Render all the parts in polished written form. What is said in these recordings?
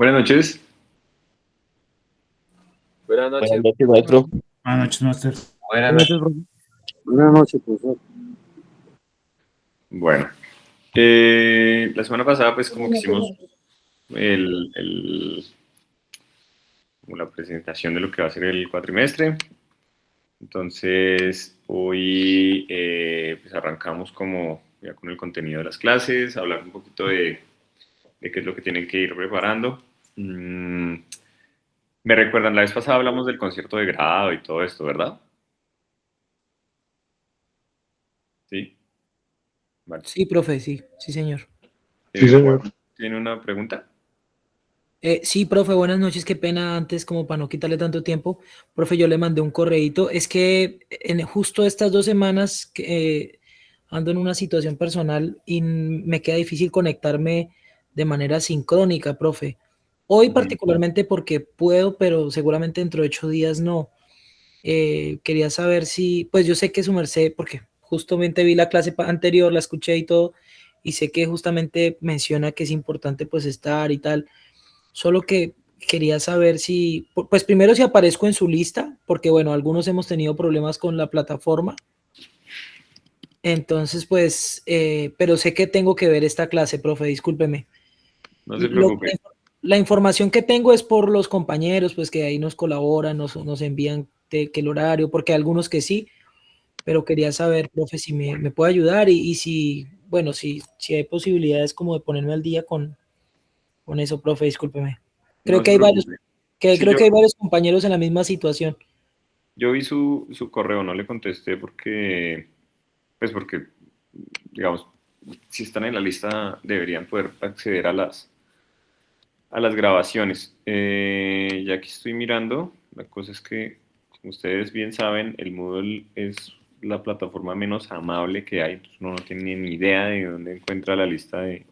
Buenas noches. Buenas Buenas noches. noches, maestro. Buenas noches, Master. Buenas Buenas noches. noches, profe. Buenas noches, profesor. Bueno, la semana pasada pues como que hicimos el- como la presentación de lo que va a ser el cuatrimestre. Entonces hoy pues arrancamos como ya con el contenido de las clases, hablar un poquito de qué es lo que tienen que ir preparando. Me recuerdan, la vez pasada hablamos del concierto de grado y todo esto, ¿verdad? Sí, vale. Sí, profe, sí, sí, señor. Sí, señor. Juan, ¿tiene una pregunta? Sí, profe, buenas noches, qué pena antes, como para no quitarle tanto tiempo. Profe, yo le mandé un correíto. Es que en justo estas 2 semanas ando en una situación personal y me queda difícil conectarme de manera sincrónica, profe. Hoy Ujú. particularmente porque puedo, pero seguramente dentro de 8 días no. Quería saber si, pues yo sé que su merced, porque justamente vi la clase anterior, la escuché y todo, y sé que justamente menciona que es importante pues estar y tal, solo que quería saber si, pues primero si aparezco en su lista, porque bueno, algunos hemos tenido problemas con la plataforma, entonces pues, pero sé que tengo que ver esta clase, profe, discúlpeme. No se Lo- preocupe. la información que tengo es por los compañeros, pues que ahí nos colaboran, nos envían que el horario, porque hay algunos que sí, pero quería saber, profe, si me puede ayudar y si, bueno, si hay posibilidades como de ponerme al día con eso, profe, discúlpeme. Creo No que se hay varios, preocupe. que Sí, creo que hay varios compañeros en la misma situación. yo vi su correo, no le contesté porque, pues porque, digamos, si están en la lista deberían poder acceder a las grabaciones. Ya que estoy mirando, la cosa es que, como ustedes bien saben, el Moodle es la plataforma menos amable que hay. Entonces uno no tiene ni idea de dónde encuentra la lista de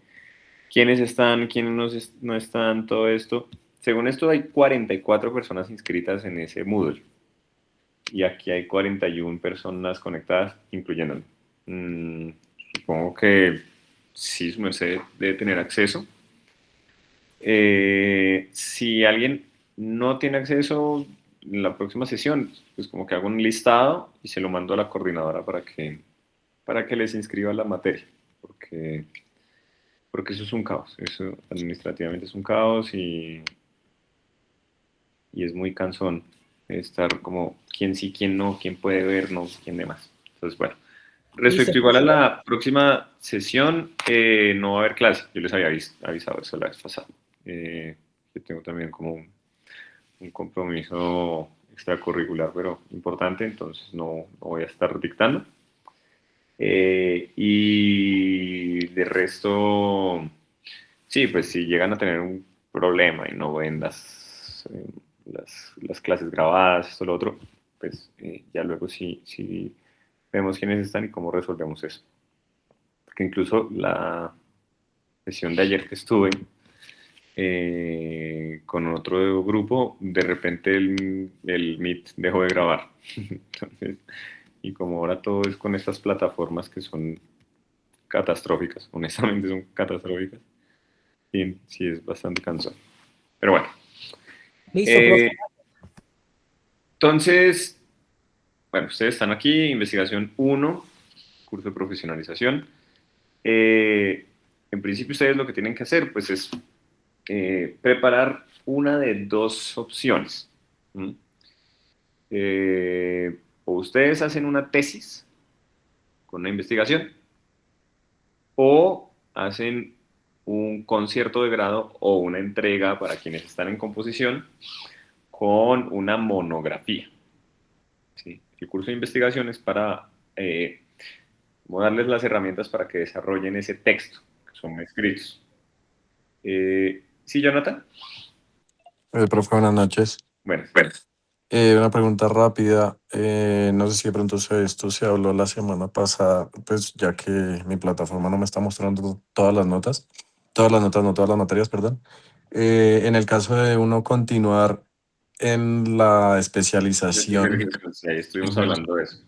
quiénes están, quiénes no están, todo esto. Según esto, hay 44 personas inscritas en ese Moodle. Y aquí hay 41 personas conectadas, incluyéndome. Mm, Supongo que sí, su merced debe tener acceso. Si alguien no tiene acceso en la próxima sesión, pues como que hago un listado y se lo mando a la coordinadora para que les inscriba la materia, porque eso es un caos, eso administrativamente es un caos y es muy cansón estar como quién sí, quién no, quién puede ver, no, quién demás. Entonces, bueno, Listo, respecto igual a profe. la próxima sesión, no va a haber clase, yo les había avisado eso la vez pasada. Yo tengo también como un compromiso extracurricular, pero importante, entonces no voy a estar dictando. Y de resto, sí, pues si llegan a tener un problema y no ven las clases grabadas, esto, lo otro, pues ya luego sí vemos quiénes están y cómo resolvemos eso. Porque incluso la sesión de ayer que estuve con otro grupo, de repente el Meet dejó de grabar. Entonces, y como ahora todo es con estas plataformas que son catastróficas, honestamente son catastróficas, sí, sí es bastante cansado. Pero bueno, Listo, profe. eh, entonces, bueno, ustedes están aquí, investigación uno, curso de profesionalización. Eh, en principio ustedes lo que tienen que hacer pues es preparar una de dos opciones. ¿Mm? O ustedes hacen una tesis con una investigación o hacen un concierto de grado o una entrega para quienes están en composición con una monografía. ¿Sí? El curso de investigación es para como darles las herramientas para que desarrollen ese texto, que son escritos. ¿Sí, Jonathan? Profe, buenas noches. Bueno, Una pregunta rápida. No sé si de pronto esto se habló la semana pasada, pues ya que mi plataforma no me está mostrando todas las notas, no todas las materias, perdón. En el caso de uno continuar en la especialización, sí, ahí estuvimos hablando de eso.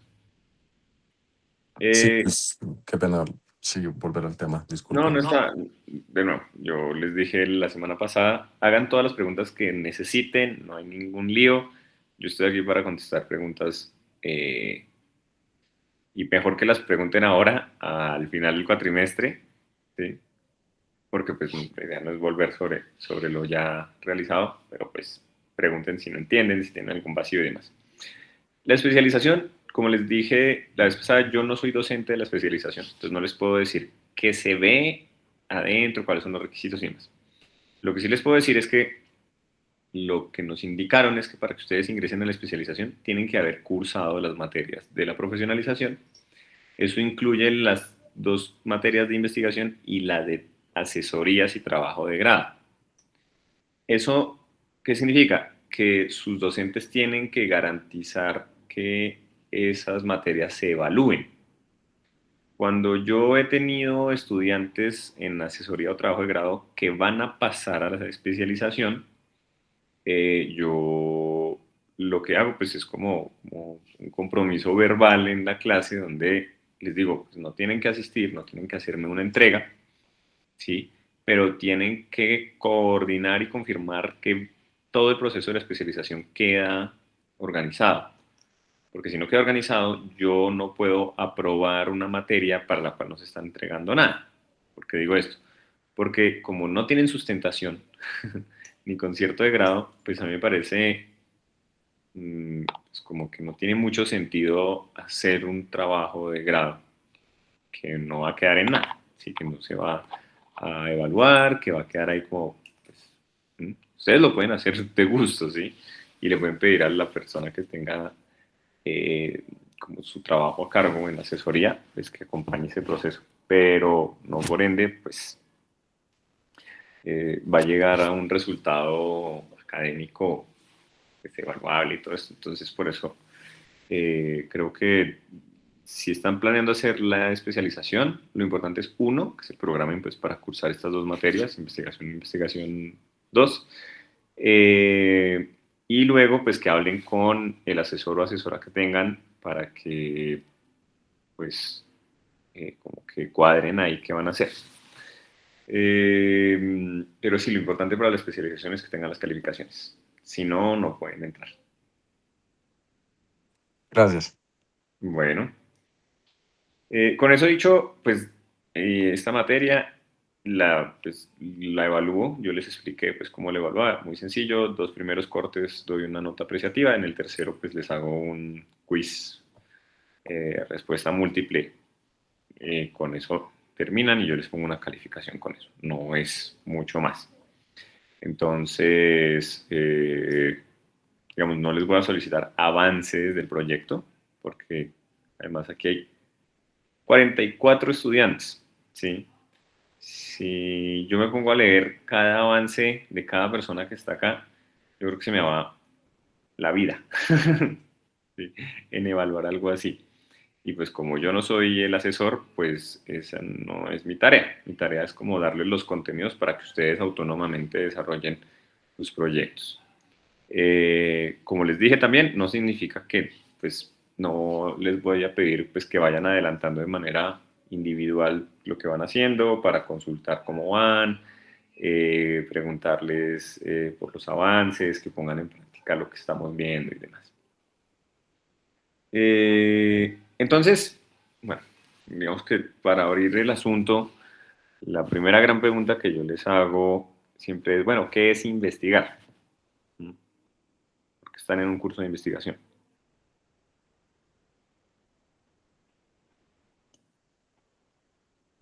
sí, Eh, pues qué pena. sí, volver al tema, No, no disculpen. está. De nuevo, yo les dije la semana pasada, hagan todas las preguntas que necesiten, no hay ningún lío. Yo estoy aquí para contestar preguntas eh, y mejor que las pregunten ahora, al final del cuatrimestre, ¿sí? Porque pues la idea no es volver sobre lo ya realizado, pero pues pregunten si no entienden, si tienen algún vacío y demás. La especialización, como les dije la vez pasada, yo no soy docente de la especialización, entonces no les puedo decir qué se ve adentro, cuáles son los requisitos y demás. Lo que sí les puedo decir es que lo que nos indicaron es que para que ustedes ingresen a la especialización tienen que haber cursado las materias de la profesionalización. Eso incluye las dos materias de investigación y la de asesorías y trabajo de grado. ¿Eso qué significa? Que sus docentes tienen que garantizar que esas materias se evalúen. Cuando yo he tenido estudiantes en asesoría o trabajo de grado que van a pasar a la especialización, yo lo que hago pues es como un compromiso verbal en la clase donde les digo, pues no tienen que asistir, no tienen que hacerme una entrega, ¿sí? Pero tienen que coordinar y confirmar que todo el proceso de la especialización queda organizado. Porque si no queda organizado, yo no puedo aprobar una materia para la cual no se está entregando nada. ¿Por qué digo esto? Porque como no tienen sustentación ni concierto de grado, pues a mí me parece pues como que no tiene mucho sentido hacer un trabajo de grado que no va a quedar en nada, así que no se va a evaluar, que va a quedar ahí como, pues, ustedes lo pueden hacer de gusto, ¿sí? Y le pueden pedir a la persona que tenga como su trabajo a cargo en la asesoría, pues que acompañe ese proceso, pero no por ende, pues va a llegar a un resultado académico pues, evaluable y todo esto, entonces por eso creo que si están planeando hacer la especialización, lo importante es uno, que se programen pues, para cursar estas dos materias, investigación e investigación 2, y luego pues que hablen con el asesor o asesora que tengan para que pues como que cuadren ahí qué van a hacer. Pero sí, lo importante para la especialización es que tengan las calificaciones. Si no, no pueden entrar. Gracias. Bueno, con eso dicho, pues esta materia pues, la evalúo, yo les expliqué pues cómo la evaluaba, muy sencillo, dos primeros cortes doy una nota apreciativa, en el tercero pues les hago un quiz, respuesta múltiple, con eso terminan y yo les pongo una calificación con eso, no es mucho más. Entonces, digamos, no les voy a solicitar avances del proyecto, porque además aquí hay 44 estudiantes, ¿sí? Si yo me pongo a leer cada avance de cada persona que está acá, yo creo que se me va la vida ¿sí? En evaluar algo así. Y pues como yo no soy el asesor, pues esa no es mi tarea. Mi tarea es como darles los contenidos para que ustedes autónomamente desarrollen sus proyectos. Como les dije también, no significa que pues no les voy a pedir pues que vayan adelantando de manera individual lo que van haciendo para consultar cómo van, preguntarles por los avances, que pongan en práctica lo que estamos viendo y demás. Entonces, bueno, digamos que para abrir el asunto, la primera gran pregunta que yo les hago siempre es, bueno, ¿qué es investigar? ¿Mm? Porque están en un curso de investigación.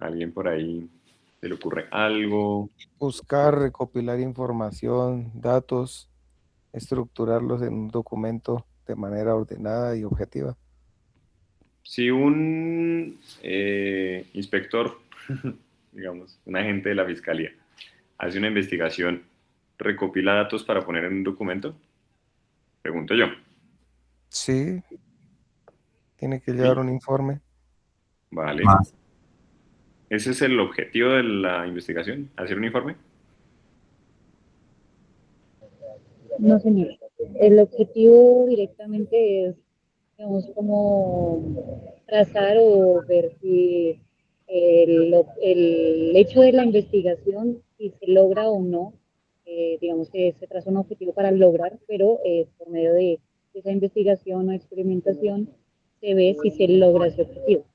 ¿Alguien por ahí se le ocurre algo? Buscar, recopilar información, datos, estructurarlos en un documento de manera ordenada y objetiva. Si un inspector, digamos, un agente de la fiscalía, hace una investigación, ¿recopila datos para poner en un documento? Pregunto yo. Sí, tiene que llevar Sí, un informe. vale. ¿Ese es el objetivo de la investigación? ¿Hacer un informe? No, señor. El objetivo directamente es, digamos, como trazar o ver si el hecho de la investigación, si se logra o no, digamos que se traza un objetivo para lograr, pero por medio de esa investigación o experimentación se ve si se logra ese objetivo.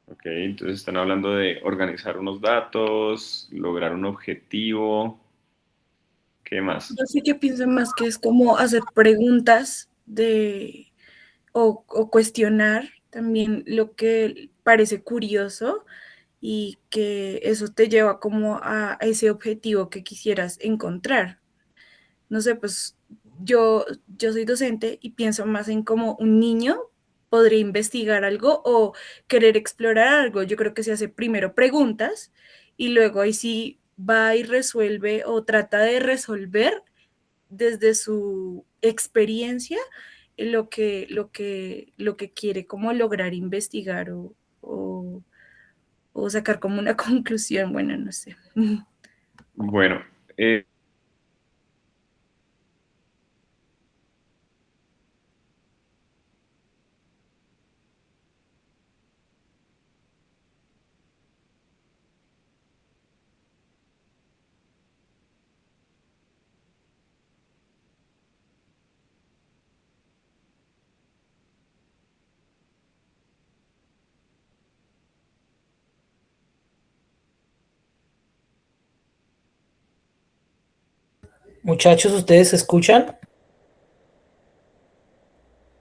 Ok, entonces están hablando de organizar unos datos, lograr un objetivo, ¿qué más? Yo sí que pienso más que es como hacer preguntas o cuestionar también lo que parece curioso y que eso te lleva como a ese objetivo que quisieras encontrar. No sé, pues yo soy docente y pienso más en cómo un niño podría investigar algo o querer explorar algo. Yo creo que se hace primero preguntas y luego ahí sí va y resuelve o trata de resolver desde su experiencia lo que quiere como lograr investigar o sacar como una conclusión, bueno, no sé. Bueno, Muchachos, ¿ustedes se escuchan?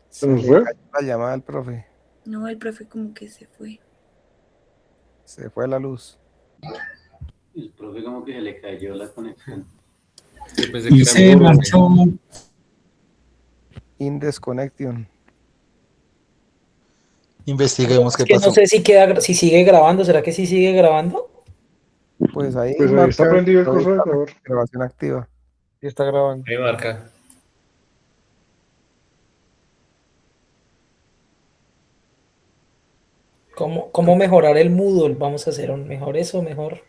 Se le cayó la llamada al profe. No, el profe como que se fue. Se fue la luz. El profe como que se le cayó la conexión. Yo pensé que era mi profe. In disconnection. Investiguemos qué Es que pasó. no sé si sigue grabando. ¿Será que sí sigue grabando? Pues ahí Pues ahí marca está prendido el coso de ahorita grabador. grabación activa. Sí está grabando. Ahí marca. ¿Cómo mejorar el Moodle? Vamos a hacer un mejor eso, mejor.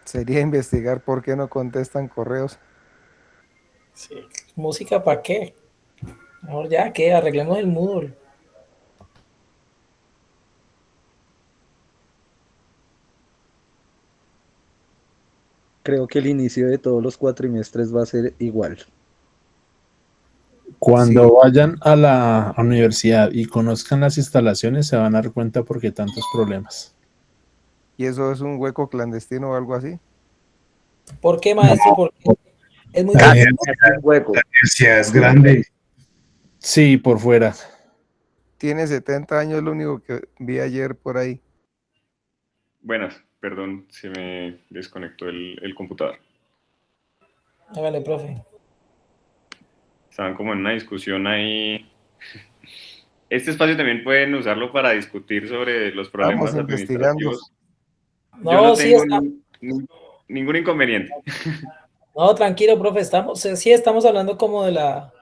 Sería investigar por qué no contestan correos. Sí. ¿Música para qué? Mejor ya que arreglemos el Moodle. Creo que el inicio de todos los cuatrimestres va a ser igual. Cuando Sí. vayan a la universidad y conozcan las instalaciones, se van a dar cuenta por qué tantos problemas. ¿Y eso es un hueco clandestino o algo así? ¿Por qué, maestro? Porque es muy La pequeño. universidad es grande. Sí, por fuera. Tiene 70 años, lo único que vi ayer por ahí. buenas, perdón, se me desconectó el computador. Hágale, profe. Estaban como en una discusión ahí. Este espacio también pueden usarlo para discutir sobre los problemas Estamos investigando. administrativos. Yo No, no sí tengo está. ningún inconveniente. No, tranquilo, profe. Sí estamos hablando como de la.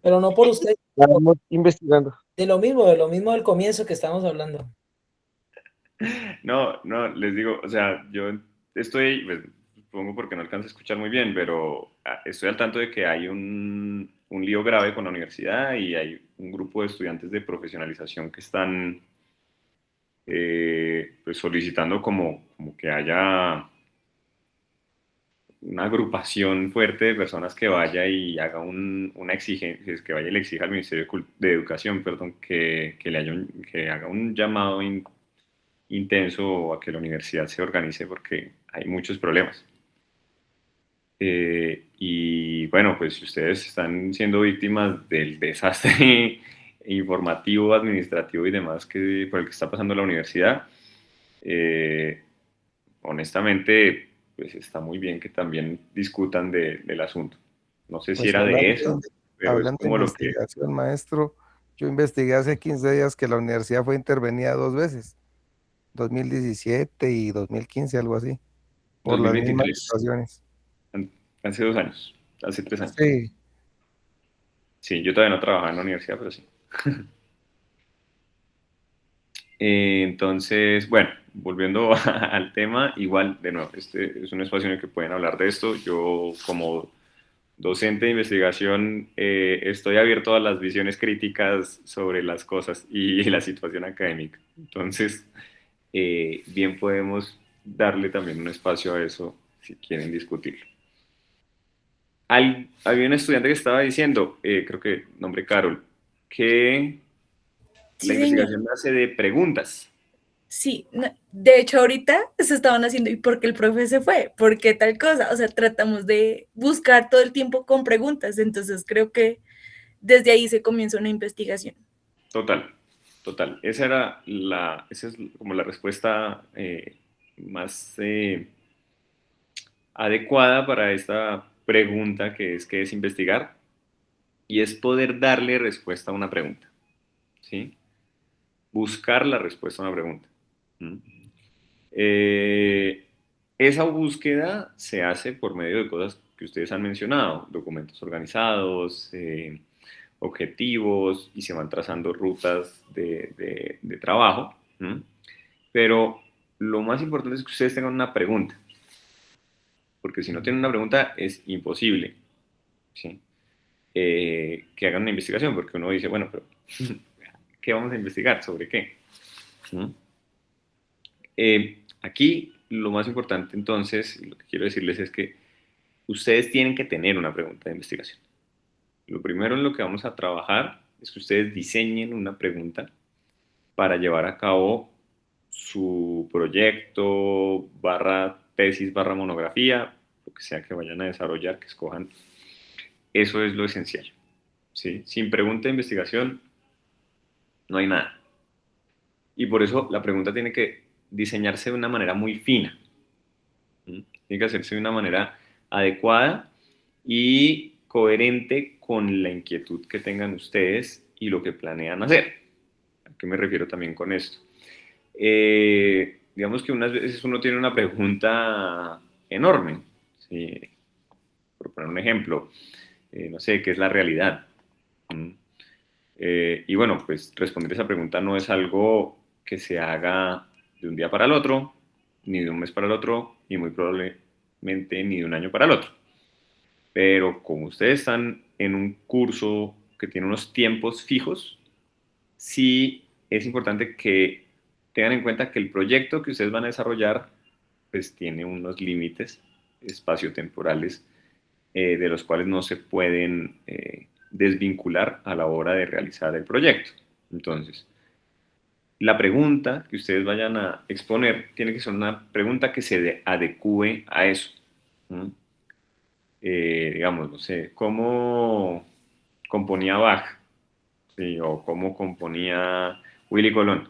Pero no por usted. Estamos investigando. De lo mismo del comienzo que estamos hablando. No, les digo, o sea, yo estoy, pues, supongo porque no alcanzo a escuchar muy bien, pero estoy al tanto de que hay un lío grave con la universidad y hay un grupo de estudiantes de profesionalización que están pues solicitando como que haya una agrupación fuerte de personas que vaya y haga una exigencia, que vaya y le exija al Ministerio de Educación, perdón, que haga un llamado intenso a que la universidad se organice porque hay muchos problemas. Y bueno, pues si ustedes están siendo víctimas del desastre informativo, administrativo y demás por el que está pasando la universidad, honestamente, pues está muy bien que también discutan del asunto. No sé si Pues era de eso, pero es hablando de como lo que... investigación, maestro, yo investigué hace 15 días que la universidad fue intervenida 2 veces, 2017 y 2015, algo así, por las mismas 2023, situaciones. hace 2 años, hace 3 años. Sí, Sí, yo todavía no trabajaba en la universidad, pero sí. Entonces, bueno, volviendo al tema, igual, de nuevo, este es un espacio en el que pueden hablar de esto. Yo, como docente de investigación, estoy abierto a las visiones críticas sobre las cosas y la situación académica. Entonces, bien podemos darle también un espacio a eso si quieren discutirlo. Había un estudiante que estaba diciendo, creo que nombre Carol, que la Sí, señor. investigación nace de preguntas. Sí, de hecho ahorita se estaban haciendo, ¿y por qué el profe se fue? ¿Por qué tal cosa? O sea, tratamos de buscar todo el tiempo con preguntas, entonces creo que desde ahí se comienza una investigación. Total, total. Esa es como la respuesta más adecuada para esta pregunta que es investigar, y es poder darle respuesta a una pregunta, ¿sí? Buscar la respuesta a una pregunta. ¿Mm? Eh, Esa búsqueda se hace por medio de cosas que ustedes han mencionado, documentos organizados, objetivos, y se van trazando rutas de trabajo. ¿Mm? Pero lo más importante es que ustedes tengan una pregunta, porque si no tienen una pregunta es imposible, ¿sí? Que hagan una investigación, porque uno dice, bueno, pero ¿qué vamos a investigar? ¿Sobre qué? ¿Mm? Aquí lo más importante entonces, lo que quiero decirles es que ustedes tienen que tener una pregunta de investigación. Lo primero en lo que vamos a trabajar es que ustedes diseñen una pregunta para llevar a cabo su proyecto, barra tesis, barra monografía, lo que sea que vayan a desarrollar, que escojan. Eso es lo esencial, ¿sí? Sin pregunta de investigación no hay nada. Y por eso la pregunta tiene que diseñarse de una manera muy fina. ¿Mm? Tiene que hacerse de una manera adecuada y coherente con la inquietud que tengan ustedes y lo que planean hacer. ¿A qué me refiero también con esto? Digamos que unas veces uno tiene una pregunta enorme, ¿sí? Por poner un ejemplo, no sé, ¿qué es la realidad? ¿Mm? Y bueno, pues responder esa pregunta no es algo que se haga de un día para el otro, ni de un mes para el otro, y muy probablemente ni de un año para el otro. Pero como ustedes están en un curso que tiene unos tiempos fijos, sí es importante que tengan en cuenta que el proyecto que ustedes van a desarrollar pues tiene unos límites espaciotemporales de los cuales no se pueden desvincular a la hora de realizar el proyecto. Entonces, la pregunta que ustedes vayan a exponer tiene que ser una pregunta que se adecue a eso. ¿Mm? Digamos, no sé, ¿cómo componía Bach? ¿Sí? O cómo componía Willy Colón.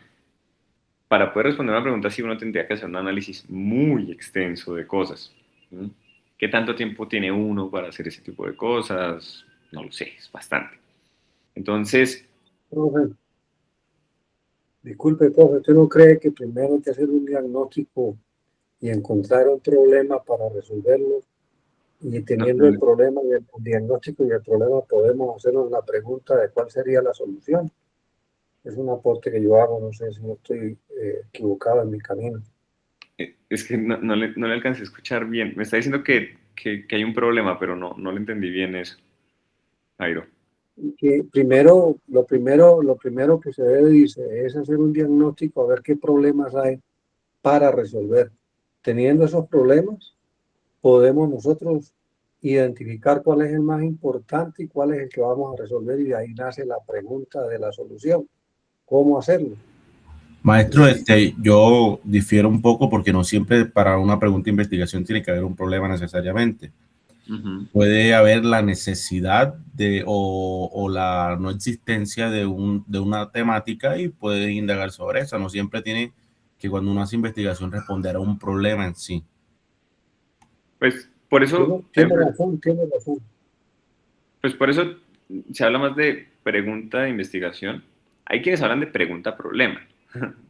Para poder responder una pregunta así, uno tendría que hacer un análisis muy extenso de cosas. ¿Sí? ¿Qué tanto tiempo tiene uno para hacer ese tipo de cosas? No lo sé, es bastante. Entonces, Profe, disculpe, profe, ¿usted no cree que primero hay que hacer un diagnóstico y encontrar un problema para resolverlo? Y teniendo el problema y el diagnóstico y el problema, podemos hacernos la pregunta de cuál sería la solución. Es un aporte que yo hago, no sé si no estoy equivocado en mi camino. es que no le alcancé a escuchar bien. Me está diciendo que hay un problema, pero no le entendí bien eso, Jairo. Que lo primero que se debe, dice, es hacer un diagnóstico, a ver qué problemas hay para resolver. Teniendo esos problemas, podemos nosotros identificar cuál es el más importante y cuál es el que vamos a resolver, y de ahí nace la pregunta de la solución. ¿Cómo hacerlo? Maestro, yo difiero un poco porque no siempre para una pregunta de investigación tiene que haber un problema necesariamente. Puede haber la necesidad o la no existencia de una temática y puede indagar sobre eso. No siempre tiene que cuando uno hace investigación responder a un problema en sí. Pues por eso, tiene razón. pues por eso se habla más de pregunta de investigación. Hay quienes hablan de pregunta-problema.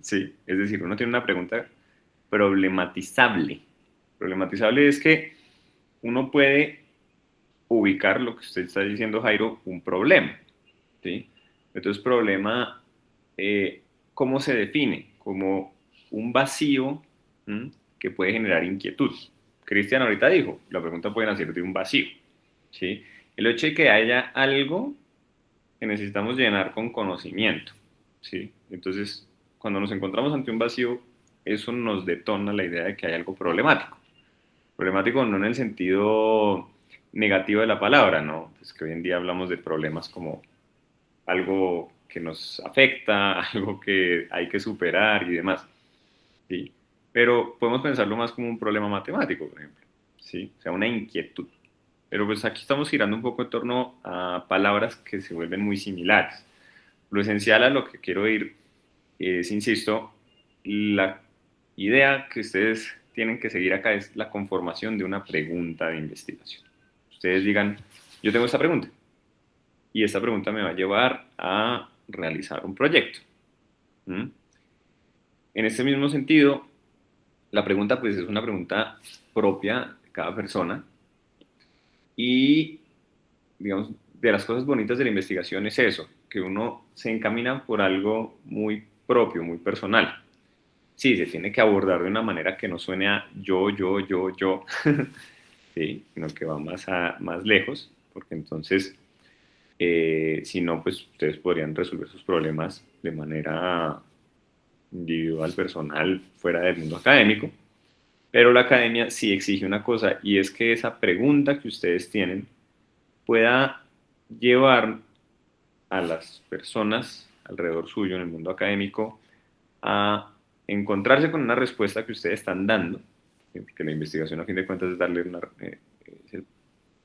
Sí, es decir, uno tiene una pregunta problematizable. Problematizable es que uno puede ubicar lo que usted está diciendo, Jairo, un problema. ¿Sí? Entonces, problema, ¿cómo se define? Como un vacío que puede generar inquietud. Cristian ahorita dijo, la pregunta puede nacer de un vacío. ¿sí? El hecho de que haya algo que necesitamos llenar con conocimiento, ¿sí? Entonces, cuando nos encontramos ante un vacío, eso nos detona la idea de que hay algo problemático. Problemático no en el sentido negativo de la palabra, ¿no? Pues que hoy en día hablamos de problemas como algo que nos afecta, algo que hay que superar y demás, ¿sí? Pero podemos pensarlo más como un problema matemático, por ejemplo, ¿sí? O sea, una inquietud. Pero pues aquí estamos girando un poco en torno a palabras que se vuelven muy similares. Lo esencial a lo que quiero ir es, insisto, la idea que ustedes tienen que seguir acá es la conformación de una pregunta de investigación. Ustedes digan, yo tengo esta pregunta y esta pregunta me va a llevar a realizar un proyecto. ¿Mm? En este mismo sentido, la pregunta pues es una pregunta propia de cada persona y, digamos, de las cosas bonitas de la investigación es eso, que uno se encamina por algo muy propio, muy personal. Sí, se tiene que abordar de una manera que no suene a yo, sí, sino que va más lejos, porque entonces, si no, pues ustedes podrían resolver sus problemas de manera individual, personal, fuera del mundo académico, pero la academia sí exige una cosa, y es que esa pregunta que ustedes tienen pueda llevar a las personas alrededor suyo en el mundo académico a encontrarse con una respuesta que ustedes están dando, porque la investigación a fin de cuentas es darle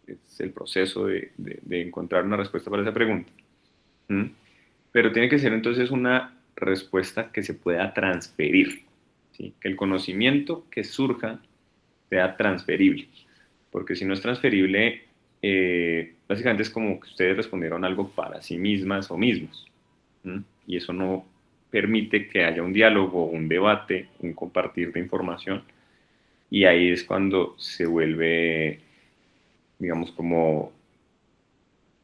es el proceso de encontrar una respuesta para esa pregunta. ¿Mm? Pero tiene que ser entonces una respuesta que se pueda transferir, ¿sí? Que el conocimiento que surja sea transferible, porque si no es transferible, básicamente es como que ustedes respondieron algo para sí mismas o mismos, ¿Mm? Y eso no permite que haya un diálogo, un debate, un compartir de información, y ahí es cuando se vuelve, digamos, como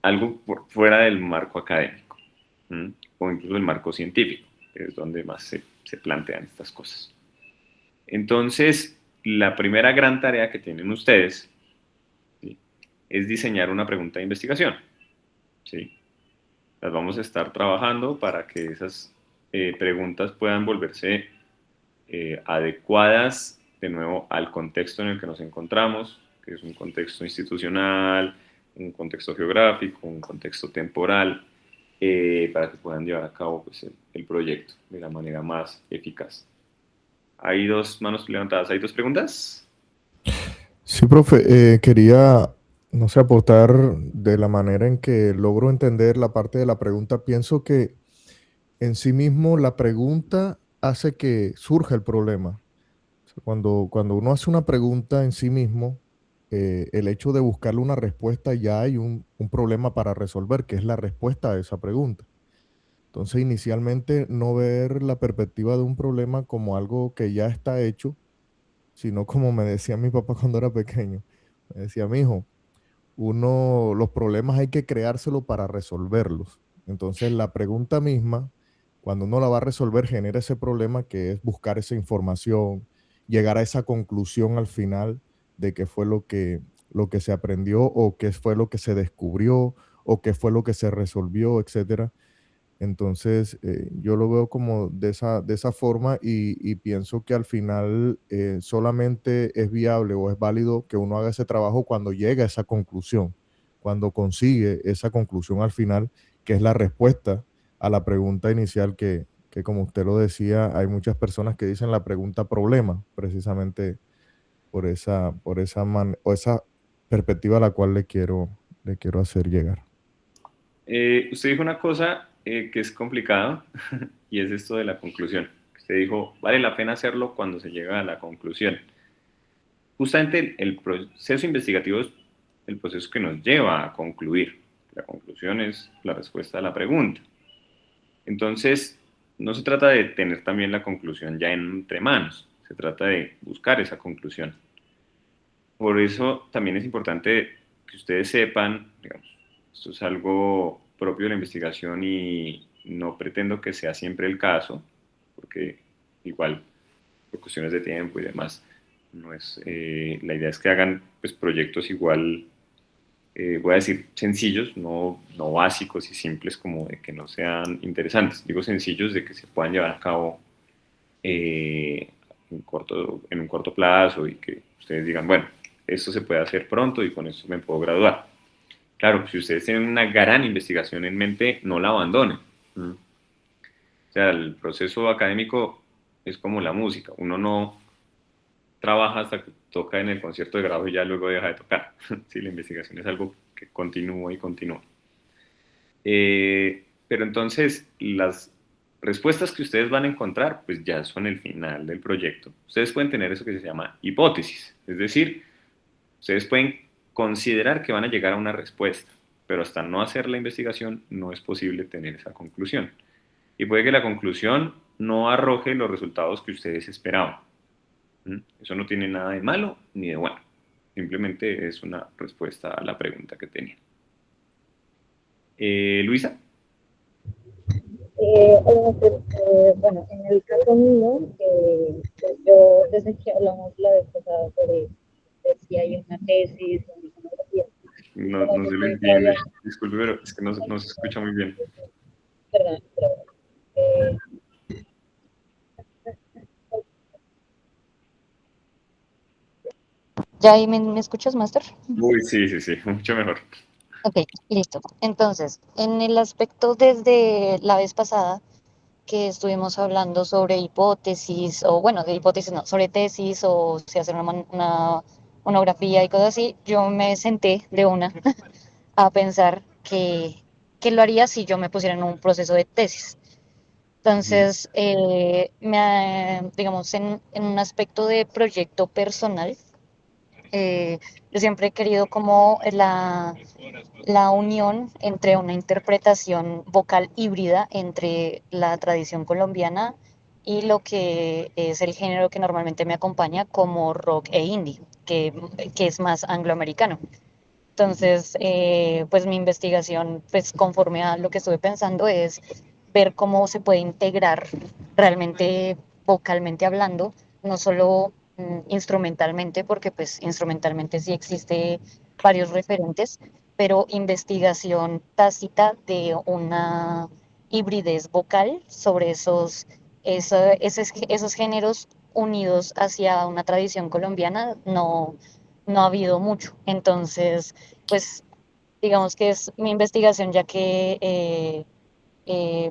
algo por fuera del marco académico, ¿Mm? O incluso del marco científico, que es donde más se plantean estas cosas. Entonces, la primera gran tarea que tienen ustedes, ¿sí?, es diseñar una pregunta de investigación, ¿sí? Las vamos a estar trabajando para que esas preguntas puedan volverse adecuadas, de nuevo, al contexto en el que nos encontramos, que es un contexto institucional, un contexto geográfico, un contexto temporal, para que puedan llevar a cabo pues, el proyecto de la manera más eficaz. Hay dos manos levantadas, ¿hay dos preguntas? Sí, profe, quería, no sé, aportar de la manera en que logro entender la parte de la pregunta. Pienso que en sí mismo la pregunta hace que surja el problema. O sea, cuando uno hace una pregunta en sí mismo, el hecho de buscarle una respuesta, ya hay un problema para resolver, que es la respuesta a esa pregunta. Entonces, inicialmente, no ver la perspectiva de un problema como algo que ya está hecho, sino como me decía mi papá cuando era pequeño. Me decía, mijo, los problemas hay que creárselo para resolverlos. Entonces, la pregunta misma, cuando uno la va a resolver, genera ese problema que es buscar esa información, llegar a esa conclusión al final de qué fue lo que se aprendió o qué fue lo que se descubrió o qué fue lo que se resolvió, etcétera. Entonces, yo lo veo como de esa forma y pienso que al final solamente es viable o es válido que uno haga ese trabajo cuando llega a esa conclusión, cuando consigue esa conclusión al final, que es la respuesta a la pregunta inicial que como usted lo decía, hay muchas personas que dicen la pregunta problema, precisamente o esa perspectiva a la cual le quiero hacer llegar. Usted dijo una cosa que es complicado y es esto de la conclusión. Usted dijo, vale la pena hacerlo cuando se llega a la conclusión. Justamente el proceso investigativo es el proceso que nos lleva a concluir. La conclusión es la respuesta a la pregunta. Entonces, no se trata de tener también la conclusión ya entre manos, se trata de buscar esa conclusión. Por eso también es importante que ustedes sepan, digamos, esto es algo propio de la investigación y no pretendo que sea siempre el caso, porque igual por cuestiones de tiempo y demás, no es, la idea es que hagan pues, proyectos igual voy a decir sencillos, no básicos y simples como de que no sean interesantes. Digo sencillos de que se puedan llevar a cabo en un corto plazo y que ustedes digan, bueno, esto se puede hacer pronto y con esto me puedo graduar. Claro, si ustedes tienen una gran investigación en mente, no la abandonen. O sea, el proceso académico es como la música. Uno no trabaja hasta que toca en el concierto de grado y ya luego deja de tocar. Sí, la investigación es algo que continúa y continúa. Pero entonces, las respuestas que ustedes van a encontrar, pues ya son el final del proyecto. Ustedes pueden tener eso que se llama hipótesis. Es decir, ustedes pueden considerar que van a llegar a una respuesta, pero hasta no hacer la investigación no es posible tener esa conclusión. Y puede que la conclusión no arroje los resultados que ustedes esperaban. Eso no tiene nada de malo ni de bueno. Simplemente es una respuesta a la pregunta que tenían. Luisa. Bueno, en el caso mío, pues yo desde que hablamos la vez pasada sobre si hay una tesis o una monografía. No se lo entiende. Disculpe, pero es que no se escucha muy bien. Perdón. ¿Ya ahí me escuchas, Master? Uy, sí, mucho mejor. Ok, listo. Entonces, en el aspecto desde la vez pasada que estuvimos hablando sobre hipótesis, o bueno, de hipótesis no, sobre tesis o si hacer una monografía y cosas así, yo me senté de una a pensar que lo haría si yo me pusiera en un proceso de tesis. Entonces, digamos, en un aspecto de proyecto personal, yo siempre he querido como la unión entre una interpretación vocal híbrida entre la tradición colombiana y lo que es el género que normalmente me acompaña como rock e indie, que es más angloamericano. Entonces, pues mi investigación, pues conforme a lo que estuve pensando, es ver cómo se puede integrar realmente vocalmente hablando, no solo instrumentalmente, porque pues instrumentalmente sí existe varios referentes, pero investigación tácita de una hibridez vocal sobre esos géneros unidos hacia una tradición colombiana, no ha habido mucho. Entonces, pues digamos que es mi investigación, ya que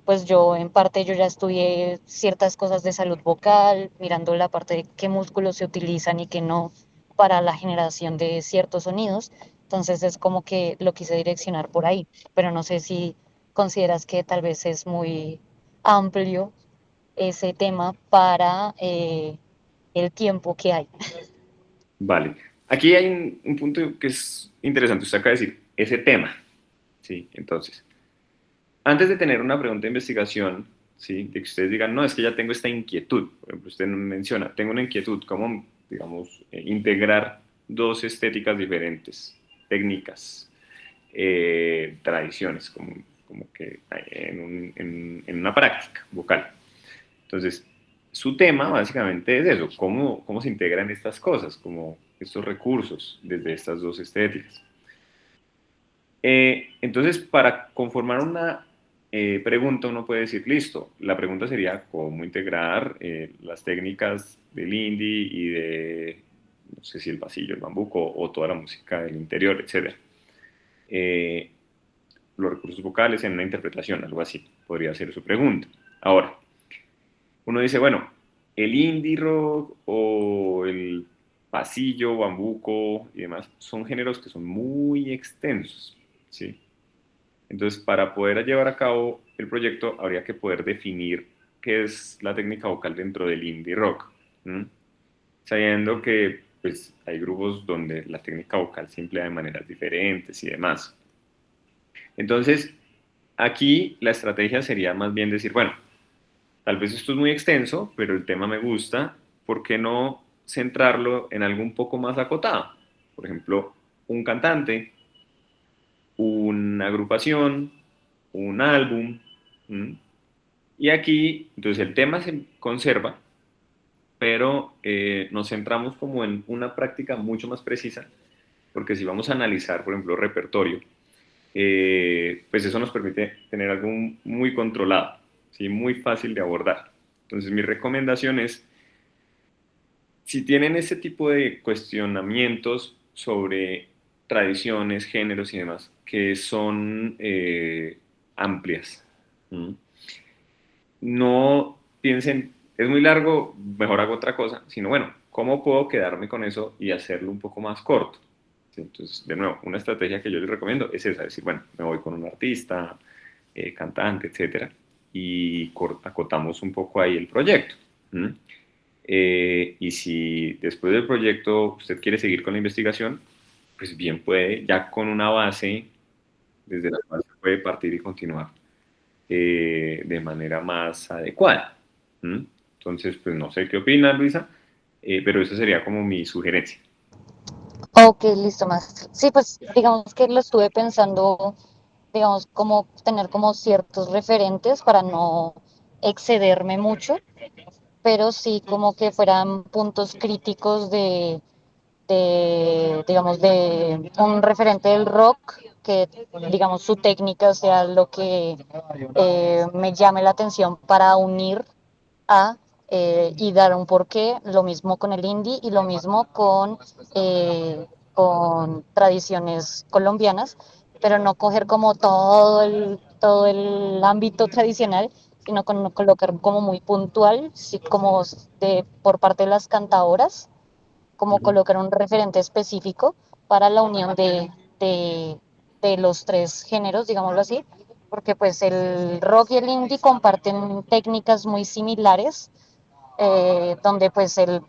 pues yo en parte yo ya estudié ciertas cosas de salud vocal, mirando la parte de qué músculos se utilizan y qué no para la generación de ciertos sonidos. Entonces es como que lo quise direccionar por ahí, pero no sé si consideras que tal vez es muy amplio ese tema para el tiempo que hay. Vale. Aquí hay un punto que es interesante. Usted acaba de decir, ese tema. ¿Sí? Entonces, antes de tener una pregunta de investigación, ¿sí? De que ustedes digan, no, es que ya tengo esta inquietud. Por ejemplo, usted menciona, tengo una inquietud, ¿cómo, digamos, integrar dos estéticas diferentes, técnicas, tradiciones, como que en una práctica vocal? Entonces, su tema básicamente es eso, cómo se integran estas cosas, como estos recursos desde estas dos estéticas. Entonces, para conformar una pregunta, uno puede decir, listo, la pregunta sería cómo integrar las técnicas del indie y de, no sé si el pasillo, el bambuco o toda la música del interior, etc. Los recursos vocales en una interpretación, algo así, podría ser su pregunta. Ahora, uno dice, bueno, el indie rock o el pasillo, bambuco y demás son géneros que son muy extensos, ¿sí? Entonces, para poder llevar a cabo el proyecto, habría que poder definir qué es la técnica vocal dentro del indie rock, ¿m? Sabiendo que pues, hay grupos donde la técnica vocal se emplea de maneras diferentes y demás. Entonces, aquí la estrategia sería más bien decir, bueno, tal vez esto es muy extenso, pero el tema me gusta, ¿por qué no centrarlo en algo un poco más acotado? Por ejemplo, un cantante, una agrupación, un álbum. Y aquí, entonces el tema se conserva, pero nos centramos como en una práctica mucho más precisa porque si vamos a analizar, por ejemplo, repertorio, pues eso nos permite tener algo muy controlado, ¿sí? Muy fácil de abordar. Entonces, mi recomendación es, si tienen este tipo de cuestionamientos sobre tradiciones, géneros y demás, que son amplias, ¿m? No piensen, es muy largo, mejor hago otra cosa, sino bueno, ¿cómo puedo quedarme con eso y hacerlo un poco más corto? ¿Sí? Entonces, de nuevo, una estrategia que yo les recomiendo es esa, decir, bueno, me voy con un artista, cantante, etcétera, y acotamos un poco ahí el proyecto. ¿M? Y si después del proyecto usted quiere seguir con la investigación, pues bien puede, ya con una base, desde la cual se puede partir y continuar de manera más adecuada. ¿Mm? Entonces, pues no sé qué opina Luisa, pero esa sería como mi sugerencia. Ok, listo, maestro. Sí, pues digamos que lo estuve pensando, digamos, como tener como ciertos referentes para no excederme mucho, pero sí como que fueran puntos críticos digamos, de un referente del rock, que, digamos, su técnica sea lo que me llame la atención para unir a y dar un porqué, lo mismo con el indie y lo mismo con tradiciones colombianas, pero no coger como todo el ámbito tradicional, sino colocar como muy puntual, sí, como por parte de las cantadoras, como colocar un referente específico para la unión de los tres géneros, digámoslo así, porque pues el rock y el indie comparten técnicas muy similares, donde pues el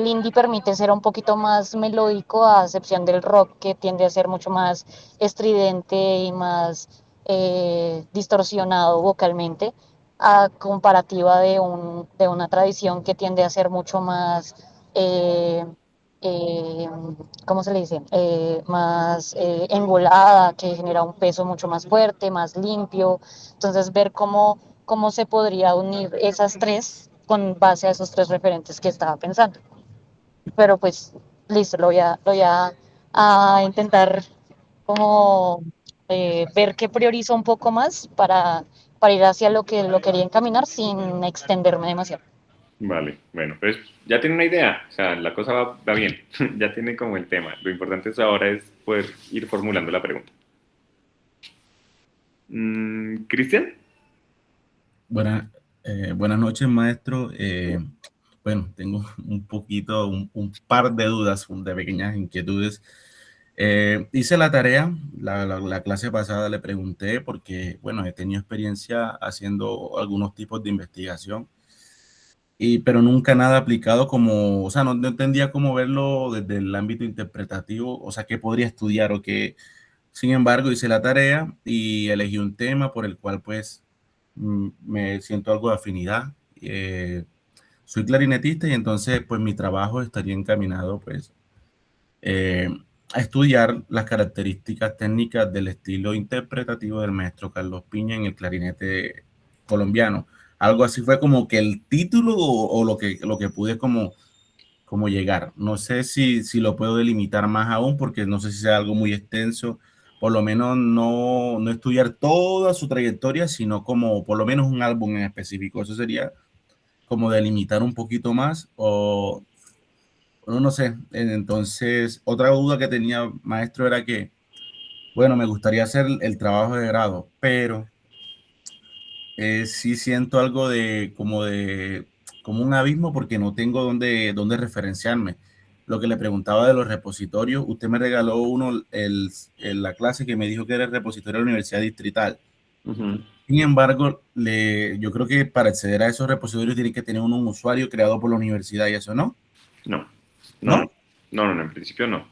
indie permite ser un poquito más melódico a excepción del rock, que tiende a ser mucho más estridente y más distorsionado vocalmente, a comparativa de una tradición que tiende a ser mucho más eh, eh, ¿cómo se le dice? Más engolada, que genera un peso mucho más fuerte, más limpio. Entonces, ver cómo se podría unir esas tres con base a esos tres referentes que estaba pensando. Pero pues, listo, a intentar como ver qué priorizo un poco más para ir hacia lo que lo quería encaminar sin extenderme demasiado. Vale, bueno, pues ya tiene una idea, o sea, la cosa va bien, ya tiene como el tema. Lo importante ahora es poder ir formulando la pregunta. ¿Cristian? Buenas noches, maestro. Bueno, tengo un par de dudas, de pequeñas inquietudes. Hice la tarea, la clase pasada le pregunté porque, bueno, he tenido experiencia haciendo algunos tipos de investigación, pero nunca nada aplicado como, o sea, no entendía cómo verlo desde el ámbito interpretativo, o sea, qué podría estudiar o qué. Sin embargo, hice la tarea y elegí un tema por el cual, pues, me siento algo de afinidad. Soy clarinetista y entonces, pues, mi trabajo estaría encaminado, pues, eh, a estudiar las características técnicas del estilo interpretativo del maestro Carlos Piña en el clarinete colombiano. Algo así fue como que el título o lo que pude como llegar. No sé si lo puedo delimitar más aún porque no sé si sea algo muy extenso. Por lo menos no estudiar toda su trayectoria, sino como por lo menos un álbum en específico. Eso sería como delimitar un poquito más o no sé. Entonces, otra duda que tenía, maestro, era que, bueno, me gustaría hacer el trabajo de grado, pero sí siento algo como un abismo porque no tengo dónde referenciarme. Lo que le preguntaba de los repositorios, usted me regaló uno en la clase que me dijo que era el repositorio de la Universidad Distrital. Sin embargo, yo creo que para acceder a esos repositorios tiene que tener un usuario creado por la universidad y eso, ¿no? No, en principio no.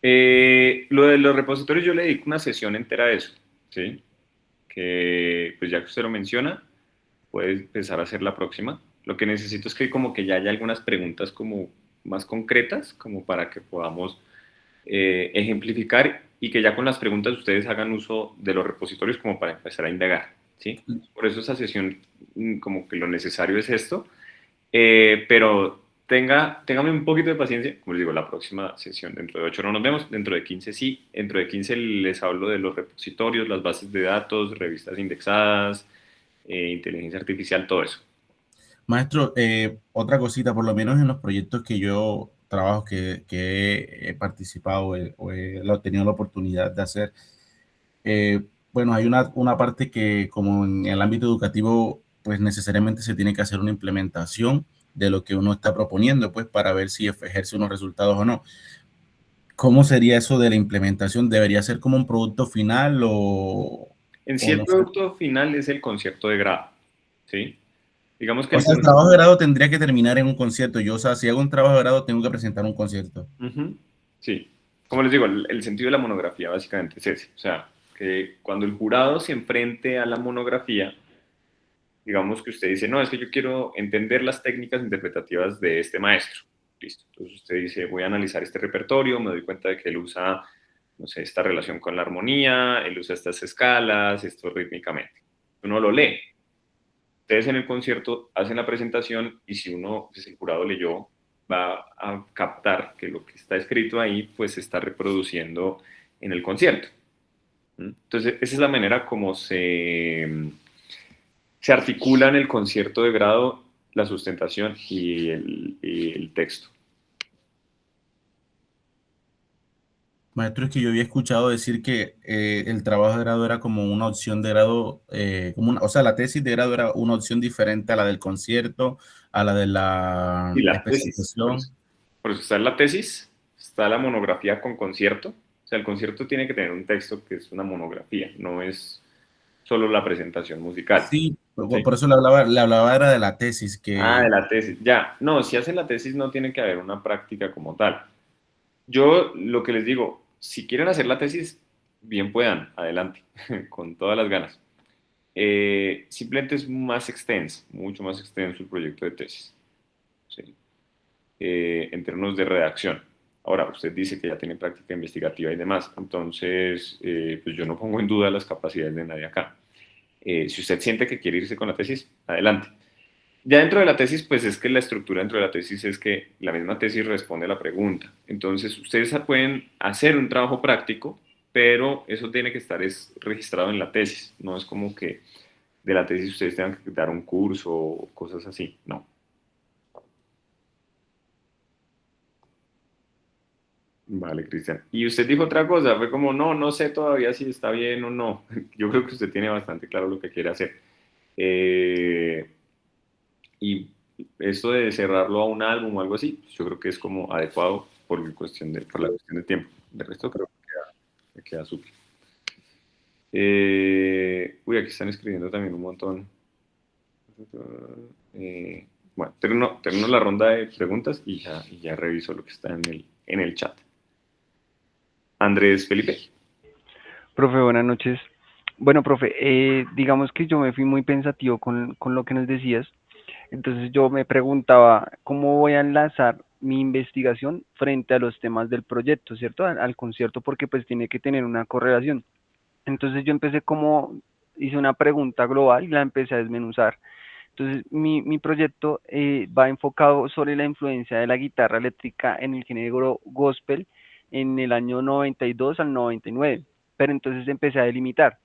Lo de los repositorios yo le dedico una sesión entera a eso, ¿sí? Que pues ya que usted lo menciona, puede empezar a hacer la próxima. Lo que necesito es que como que ya haya algunas preguntas como más concretas, como para que podamos ejemplificar y que ya con las preguntas ustedes hagan uso de los repositorios como para empezar a indagar, ¿sí? Por eso esa sesión como que lo necesario es esto, pero téngame un poquito de paciencia, como les digo, la próxima sesión, dentro de 8 no nos vemos, dentro de 15 sí, dentro de 15 les hablo de los repositorios, las bases de datos, revistas indexadas, inteligencia artificial, todo eso. Maestro, otra cosita, por lo menos en los proyectos que yo trabajo, que he participado o tenido la oportunidad de hacer, bueno, hay una parte que como en el ámbito educativo, pues necesariamente se tiene que hacer una implementación de lo que uno está proponiendo, pues para ver si ejerce unos resultados o no. ¿Cómo sería eso de la implementación? ¿Debería ser como un producto final o En sí, el no sé? producto final es el concierto de grado, ¿sí? Digamos que O sea, el trabajo de grado tendría que terminar en un concierto. Yo, o sea, si hago un trabajo de grado, tengo que presentar un concierto. Sí, como les digo, el sentido de la monografía básicamente es ese. O sea, que cuando el jurado se enfrente a la monografía, digamos que usted dice, no, es que yo quiero entender las técnicas interpretativas de este maestro. Listo. Entonces usted dice, voy a analizar este repertorio, me doy cuenta de que él usa, no sé, esta relación con la armonía, él usa estas escalas, esto rítmicamente. Uno lo lee. Ustedes en el concierto hacen la presentación y si uno, pues el jurado leyó, va a captar que lo que está escrito ahí, pues se está reproduciendo en el concierto. Entonces, esa es la manera como se articula en el concierto de grado la sustentación y el texto. Maestro, es que yo había escuchado decir que el trabajo de grado era como una opción de grado, o sea, la tesis de grado era una opción diferente a la del concierto, a la de la Y la tesis, especialización. por eso está la tesis, está la monografía con concierto. O sea, el concierto tiene que tener un texto que es una monografía, no es solo la presentación musical. Sí, ¿Sí? por eso le hablaba era de la tesis. Ah, de la tesis, ya. No, si hacen la tesis no tiene que haber una práctica como tal. Yo lo que les digo, si quieren hacer la tesis, bien puedan, adelante, con todas las ganas. Simplemente es más extenso, mucho más extenso el proyecto de tesis, ¿sí? En términos de redacción. Ahora, usted dice que ya tiene práctica investigativa y demás, entonces, pues yo no pongo en duda las capacidades de nadie acá. Si usted siente que quiere irse con la tesis, adelante. Ya dentro de la tesis, pues es que la estructura dentro de la tesis es que la misma tesis responde a la pregunta. Entonces, ustedes pueden hacer un trabajo práctico, pero eso tiene que estar registrado en la tesis. No es como que de la tesis ustedes tengan que dar un curso o cosas así. No. Vale, Cristian. Y usted dijo otra cosa, fue como, no, no sé todavía si está bien o no. Yo creo que usted tiene bastante claro lo que quiere hacer. Y esto de cerrarlo a un álbum o algo así, pues yo creo que es como adecuado por la cuestión de tiempo. De resto creo que queda súper. Uy, aquí están escribiendo también un montón. Bueno, termino la ronda de preguntas y ya reviso lo que está en el chat. Andrés Felipe. Profe, buenas noches. Bueno, profe, digamos que yo me fui muy pensativo con lo que nos decías. Entonces yo me preguntaba, ¿cómo voy a enlazar mi investigación frente a los temas del proyecto, ¿cierto? Al concierto, porque pues tiene que tener una correlación. Entonces yo empecé hice una pregunta global y la empecé a desmenuzar. Entonces mi proyecto va enfocado sobre la influencia de la guitarra eléctrica en el género gospel en el año 92 al 99. Pero entonces empecé a delimitar,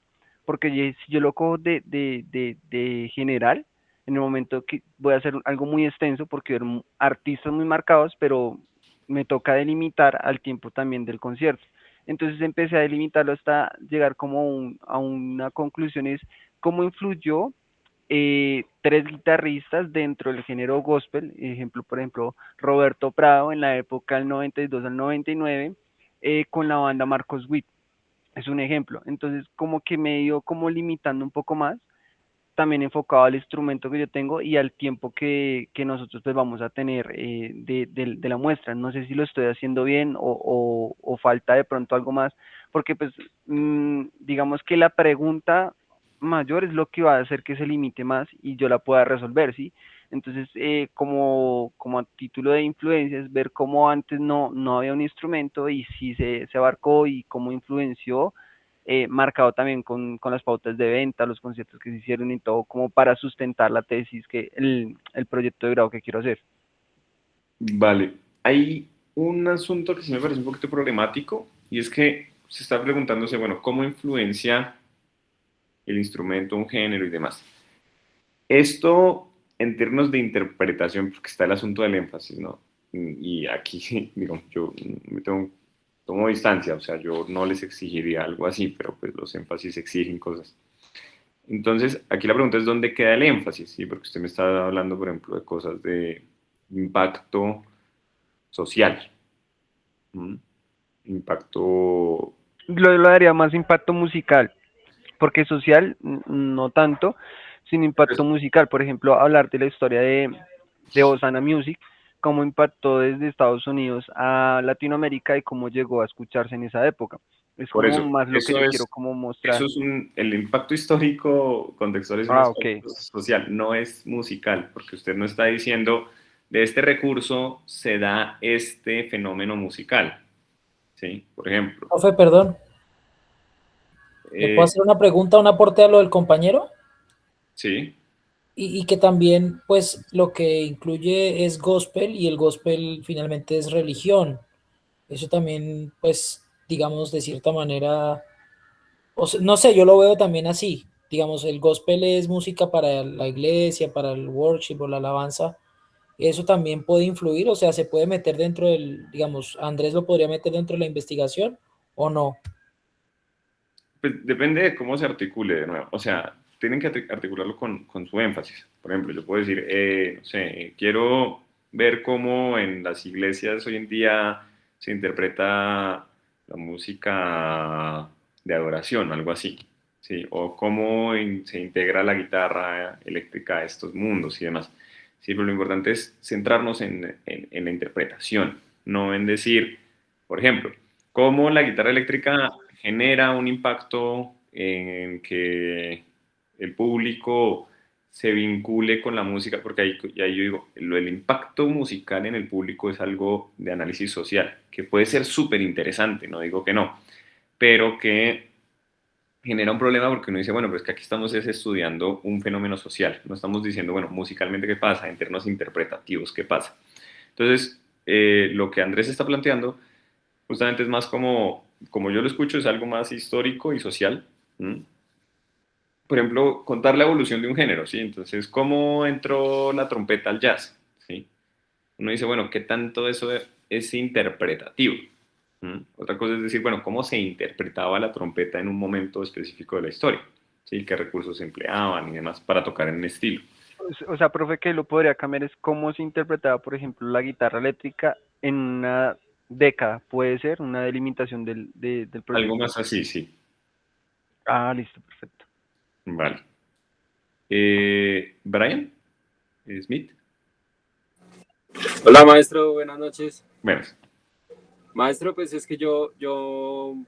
porque si yo lo cojo de general, en el momento que voy a hacer algo muy extenso, porque hay artistas muy marcados, pero me toca delimitar al tiempo también del concierto. Entonces empecé a delimitarlo hasta llegar como a una conclusión, es cómo influyó tres guitarristas dentro del género gospel, por ejemplo, Roberto Prado en la época del 92 al 99, con la banda Marcos Witt, es un ejemplo. Entonces, como que me he ido como limitando un poco más, también enfocado al instrumento que yo tengo y al tiempo que nosotros pues vamos a tener de la muestra. No sé si lo estoy haciendo bien o falta de pronto algo más, porque pues digamos que la pregunta mayor es lo que va a hacer que se limite más y yo la pueda resolver, ¿sí? Entonces, como a título de influencia, es ver cómo antes no había un instrumento y sí se abarcó y cómo influenció, marcado también con las pautas de venta, los conciertos que se hicieron y todo, como para sustentar la tesis, el proyecto de grado que quiero hacer. Vale, hay un asunto que sí me parece un poquito problemático y es que se está preguntándose, bueno, ¿cómo influencia el instrumento, un género y demás? Esto en términos de interpretación, porque está el asunto del énfasis, ¿no? Y aquí, digo, yo tomo distancia, o sea, yo no les exigiría algo así, pero pues los énfasis exigen cosas. Entonces, aquí la pregunta es dónde queda el énfasis, ¿sí? Porque usted me está hablando, por ejemplo, de cosas de impacto social, ¿m? Impacto... Lo daría más impacto musical, porque social no tanto, sin impacto musical. Por ejemplo, hablar de la historia de Hosanna Music, cómo impactó desde Estados Unidos a Latinoamérica y cómo llegó a escucharse en esa época. Es Por como eso, más lo que yo quiero como mostrar. el impacto histórico contextual es un Ah, ok. aspecto social, no es musical, porque usted no está diciendo de este recurso se da este fenómeno musical, ¿sí? Por ejemplo. Profe, perdón. ¿Le puedo hacer una pregunta, un aporte a lo del compañero? Sí. Y que también, pues, lo que incluye es gospel y el gospel finalmente es religión. Eso también, pues, digamos, de cierta manera, o sea, no sé, yo lo veo también así. Digamos, el gospel es música para la iglesia, para el worship o la alabanza. Eso también puede influir, o sea, se puede meter dentro del, digamos, Andrés lo podría meter dentro de la investigación o no. Pues depende de cómo se articule de nuevo. O sea, tienen que articularlo con su énfasis. Por ejemplo, yo puedo decir, no sé, quiero ver cómo en las iglesias hoy en día se interpreta la música de adoración, algo así. ¿Sí? O cómo se integra la guitarra eléctrica a estos mundos y demás. Sí, pero lo importante es centrarnos en la interpretación, no en decir, por ejemplo, cómo la guitarra eléctrica genera un impacto en que el público se vincule con la música, porque ahí yo digo, el impacto musical en el público es algo de análisis social, que puede ser súper interesante, no digo que no, pero que genera un problema porque uno dice, bueno, pero es que aquí estamos estudiando un fenómeno social, no estamos diciendo, bueno, musicalmente qué pasa, en términos interpretativos qué pasa. Entonces, lo que Andrés está planteando justamente es más como yo lo escucho, es algo más histórico y social. ¿M? Por ejemplo, contar la evolución de un género, ¿sí? Entonces, ¿cómo entró la trompeta al jazz? ¿Sí? Uno dice, bueno, ¿qué tanto eso es interpretativo? ¿M? Otra cosa es decir, bueno, ¿cómo se interpretaba la trompeta en un momento específico de la historia? ¿Sí? ¿Qué recursos se empleaban y demás para tocar en un estilo? O sea, profe, que lo podría cambiar es cómo se interpretaba, por ejemplo, la guitarra eléctrica en una década. Puede ser una delimitación del proceso. Algo más así, sí. Ah, listo, perfecto. Vale. Brian Smith. Hola maestro, buenas noches. Buenas. Maestro, pues es que yo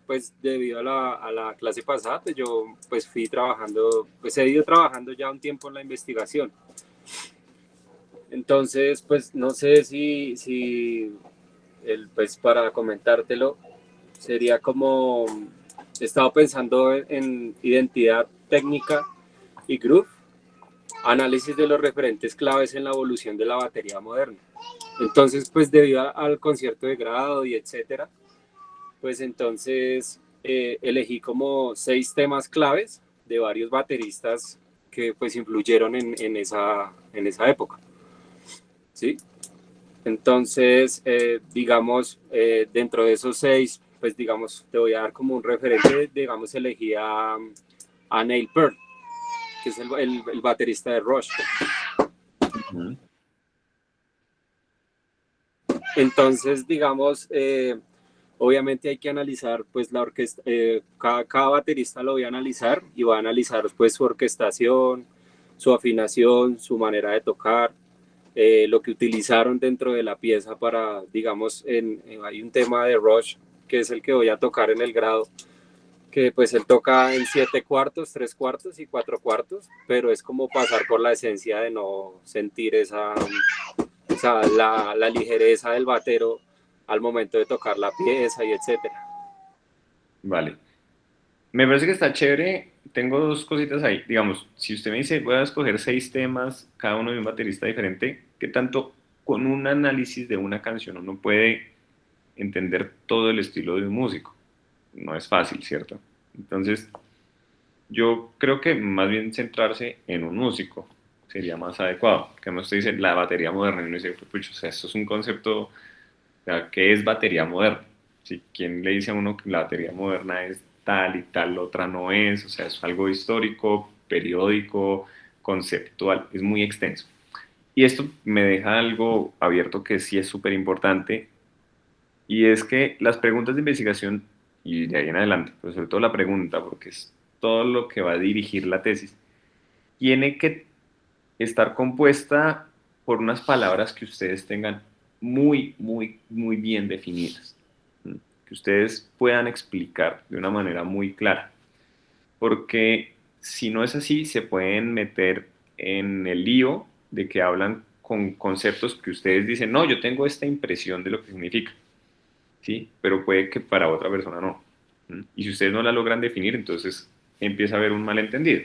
pues debido a la clase pasada, pues yo pues fui trabajando, pues he ido trabajando ya un tiempo en la investigación. Entonces, pues no sé si pues para comentártelo, sería como, he estado pensando en identidad técnica y groove, análisis de los referentes claves en la evolución de la batería moderna. Entonces, pues debido al concierto de grado y etcétera, pues entonces elegí como 6 temas claves de varios bateristas que pues influyeron en esa época, ¿sí? Entonces, digamos, dentro de esos 6, pues digamos, te voy a dar como un referente, digamos, elegí a Neil Peart, que es el baterista de Rush. Entonces, digamos, obviamente hay que analizar pues la orquesta, cada baterista lo voy a analizar y va a analizar pues su orquestación, su afinación, su manera de tocar, lo que utilizaron dentro de la pieza para, digamos, hay un tema de Rush que es el que voy a tocar en el grado, que pues él toca en 7 cuartos, 3 cuartos y 4 cuartos, pero es como pasar por la esencia de no sentir o sea, la ligereza del batero al momento de tocar la pieza y etcétera. Vale. Me parece que está chévere. Tengo 2 cositas ahí. Digamos, si usted me dice, voy a escoger 6 temas, cada uno de un baterista diferente, ¿qué tanto con un análisis de una canción uno puede entender todo el estilo de un músico. No es fácil, ¿cierto? Entonces, yo creo que más bien centrarse en un músico sería más adecuado. Que usted dice la batería moderna y uno dice, pucha, o sea, esto es un concepto, o sea, ¿qué es batería moderna? Si ¿quién le dice a uno que la batería moderna es tal y tal, otra no es? O sea, es algo histórico, periódico, conceptual, es muy extenso. Y esto me deja algo abierto que sí es súper importante, y es que las preguntas de investigación, y de ahí en adelante, pero sobre todo la pregunta, porque es todo lo que va a dirigir la tesis, tiene que estar compuesta por unas palabras que ustedes tengan muy, muy, muy bien definidas, ¿m? Que ustedes puedan explicar de una manera muy clara, porque si no es así, se pueden meter en el lío de que hablan con conceptos que ustedes dicen, no, yo tengo esta impresión de lo que significa, ¿sí? Pero puede que para otra persona no. Y si ustedes no la logran definir, entonces empieza a haber un malentendido.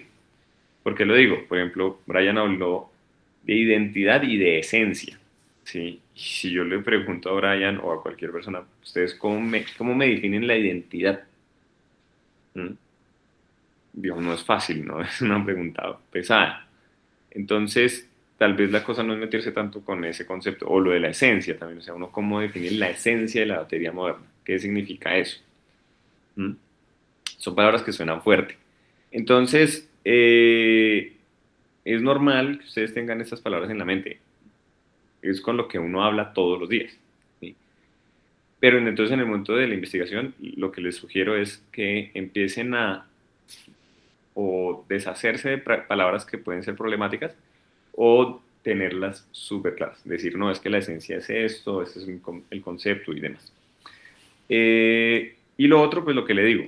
¿Por qué lo digo? Por ejemplo, Brian habló de identidad y de esencia, ¿sí? Y si yo le pregunto a Brian o a cualquier persona, ¿ustedes cómo me definen la identidad? ¿Mm? Digo, no es fácil, ¿no? Es una pregunta pesada. Entonces, tal vez la cosa no es meterse tanto con ese concepto, o lo de la esencia también, o sea, uno cómo definir la esencia de la batería moderna, ¿qué significa eso? ¿Mm? Son palabras que suenan fuerte. Entonces, es normal que ustedes tengan estas palabras en la mente, es con lo que uno habla todos los días, ¿sí? Pero entonces en el momento de la investigación, lo que les sugiero es que empiecen a o deshacerse de palabras que pueden ser problemáticas, o tenerlas súper claras. Decir, no, es que la esencia es esto, este es el concepto y demás. Y lo otro, pues lo que le digo,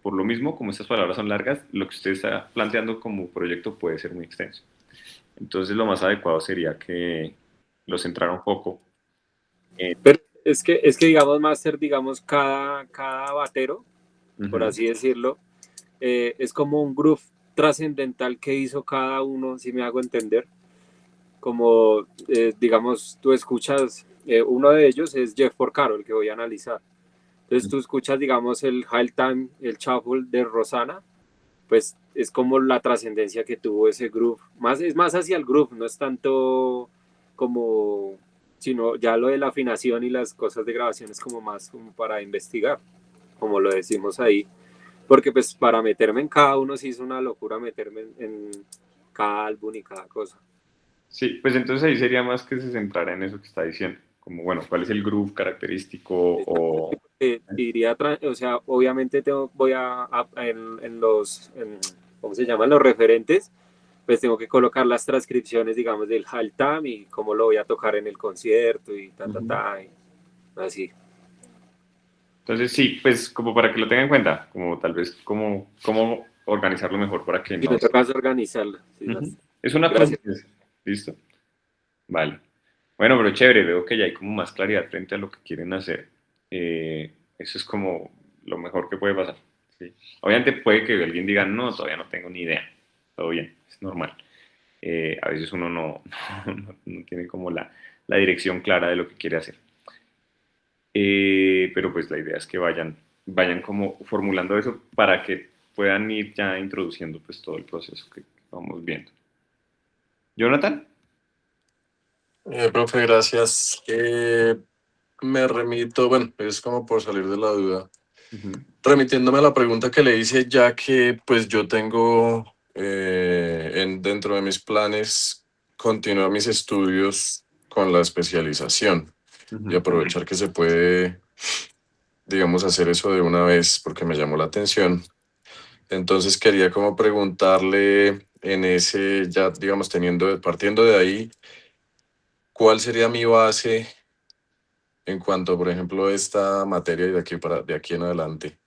por lo mismo, como estas palabras son largas, lo que usted está planteando como proyecto puede ser muy extenso. Entonces, lo más adecuado sería que lo centrara un poco en... Pero es que digamos, Máster, digamos, cada batero, por Ujú. así decirlo, es como un groove trascendental que hizo cada uno, si me hago entender. Como, digamos, tú escuchas, uno de ellos es Jeff Porcaro, el que voy a analizar. Entonces tú escuchas, digamos, el High Time, el Shuffle de Rosana, pues es como la trascendencia que tuvo ese groove. Es más hacia el groove, no es tanto como, sino ya lo de la afinación y las cosas de grabación es como más como para investigar, como lo decimos ahí. Porque pues para meterme en cada uno sí es una locura meterme en cada álbum y cada cosa. Sí, pues entonces ahí sería más que se centrara en eso que está diciendo, como, bueno, cuál es el groove característico o... Diría, o sea, obviamente voy ¿cómo se llaman? Los referentes, pues tengo que colocar las transcripciones, digamos, del Haltam y cómo lo voy a tocar en el concierto y y así. Entonces sí, pues como para que lo tengan en cuenta, como tal vez cómo organizarlo mejor para que Y no... me toca organizarlo. Sí, Ujú. Es una gracias. pregunta, ¿listo? Vale. Bueno, pero chévere, veo que ya hay como más claridad frente a lo que quieren hacer. Eso es como lo mejor que puede pasar, ¿sí? Obviamente puede que alguien diga, no, todavía no tengo ni idea. Todo bien, es normal. A veces uno no tiene como la dirección clara de lo que quiere hacer. Pero pues la idea es que vayan como formulando eso para que puedan ir ya introduciendo pues todo el proceso que vamos viendo. Jonathan. Profe, gracias. Me remito, bueno, es como por salir de la duda. Remitiéndome a la pregunta que le hice, ya que pues yo tengo dentro de mis planes continuar mis estudios con la especialización y aprovechar que se puede, digamos, hacer eso de una vez porque me llamó la atención. Entonces quería como preguntarle en ese, ya digamos, partiendo de ahí, ¿cuál sería mi base en cuanto, por ejemplo, a esta materia y de aquí en adelante?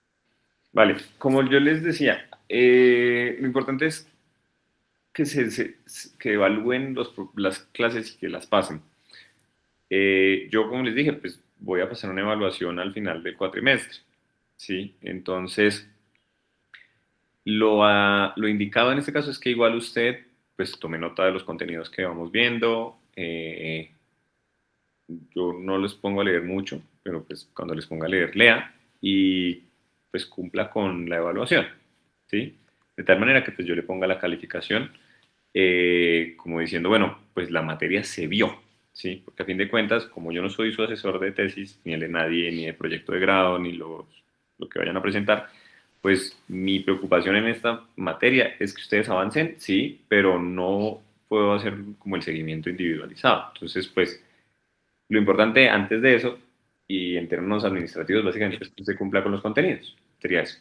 Vale, como yo les decía, lo importante es que, que evalúen las clases y que las pasen. Yo, como les dije, pues voy a pasar una evaluación al final del cuatrimestre, ¿sí? Entonces, lo indicado en este caso es que igual usted, pues tome nota de los contenidos que vamos viendo, yo no les pongo a leer mucho, pero pues cuando les ponga a leer, lea y pues cumpla con la evaluación, ¿sí? De tal manera que pues yo le ponga la calificación como diciendo, bueno, pues la materia se vio, ¿sí? Porque a fin de cuentas, como yo no soy su asesor de tesis, ni el de nadie, ni de proyecto de grado, ni lo que vayan a presentar, pues mi preocupación en esta materia es que ustedes avancen, sí, pero no puedo hacer como el seguimiento individualizado. Entonces, pues lo importante antes de eso, y en términos administrativos, básicamente, es que usted cumpla con los contenidos. Sería eso.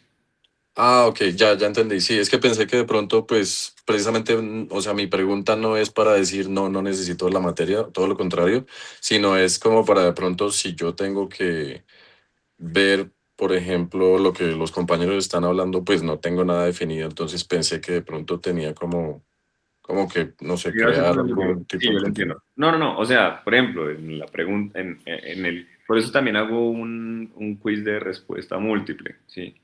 Ah, ok, ya entendí. Sí, es que pensé que de pronto, pues, precisamente, o sea, mi pregunta no es para decir no necesito la materia, todo lo contrario, sino es como para de pronto si yo tengo que ver, por ejemplo, lo que los compañeros están hablando, pues no tengo nada definido, entonces pensé que de pronto tenía como que, no sé, Yo a veces crear no lo entiendo. algún tipo Sí, de yo lo contenido. entiendo. No. O sea, por ejemplo, en la pregunta, por eso también hago un quiz de respuesta múltiple, ¿sí?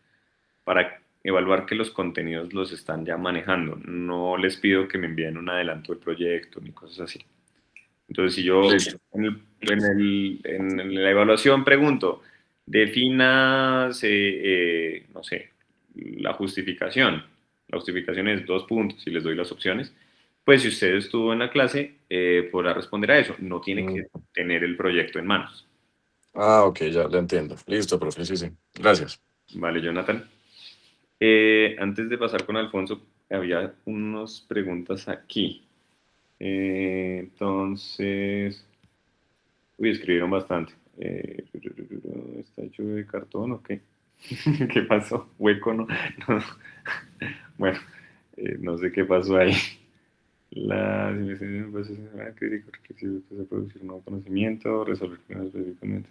Para evaluar que los contenidos los están ya manejando. No les pido que me envíen un adelanto del proyecto ni cosas así. Entonces, si yo Listo. en la evaluación pregunto, definas, no sé, la justificación. La justificación es 2 puntos y les doy las opciones. Pues si usted estuvo en la clase, podrá responder a eso. No tiene Mm. que tener el proyecto en manos. Ah, ok, ya lo entiendo. Listo, profe, sí. Gracias. Vale, Jonathan. Antes de pasar con Alfonso, había unas preguntas aquí. Entonces, escribieron bastante. ¿Está hecho de cartón o qué? ¿Qué pasó? ¿Hueco no? No. Bueno, no sé qué pasó ahí. Las investigaciones basadas en la crítica reflexiva que se producir un nuevo conocimiento, resolver problemas específicamente.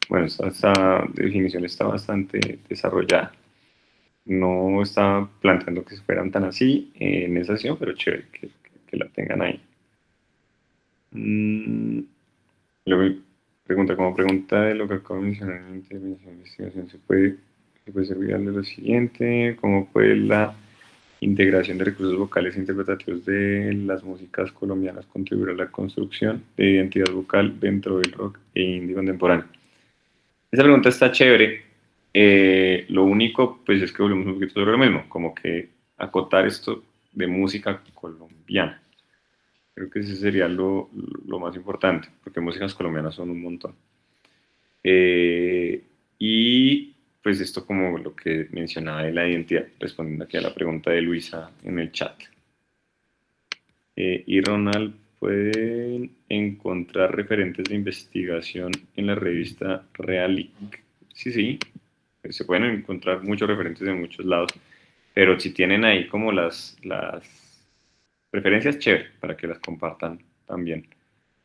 Bueno, esta definición está bastante desarrollada. No estaba planteando que fueran tan así en esa sesión, pero chévere que la tengan ahí. Luego pregunta, como pregunta de lo que acabo de mencionar en la intervención de investigación, se puede servir de lo siguiente, cómo puede la integración de recursos vocales e interpretativos de las músicas colombianas contribuir a la construcción de identidad vocal dentro del rock e indie contemporáneo. Esa pregunta está chévere. Lo único, pues, es que volvemos un poquito sobre lo mismo, como que acotar esto de música colombiana. Creo que ese sería lo más importante, porque músicas colombianas son un montón. Y pues esto como lo que mencionaba de la identidad, respondiendo aquí a la pregunta de Luisa en el chat. Y Ronald, ¿pueden encontrar referentes de investigación en la revista Realic? Sí, se pueden encontrar muchos referentes de muchos lados, pero si tienen ahí como las referencias, chévere, para que las compartan también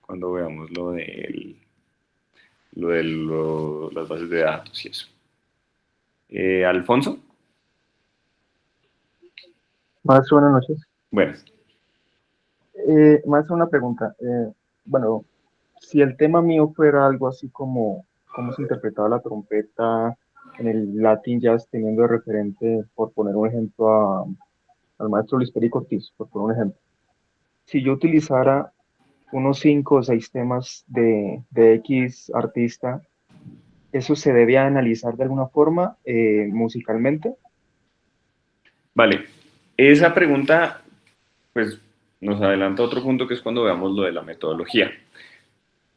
cuando veamos lo de las bases de datos y eso. Alfonso. Maestro, buenas noches. Buenas. Maestro, una pregunta. Bueno, si el tema mío fuera algo así como cómo se interpretaba la trompeta en el Latin Jazz, teniendo de referente, por poner un ejemplo, al maestro Luis Perico Ortiz, por poner un ejemplo. Si yo utilizara unos 5 o 6 temas de X artista, ¿eso se debe analizar de alguna forma musicalmente? Vale, esa pregunta pues nos adelanta a otro punto que es cuando veamos lo de la metodología.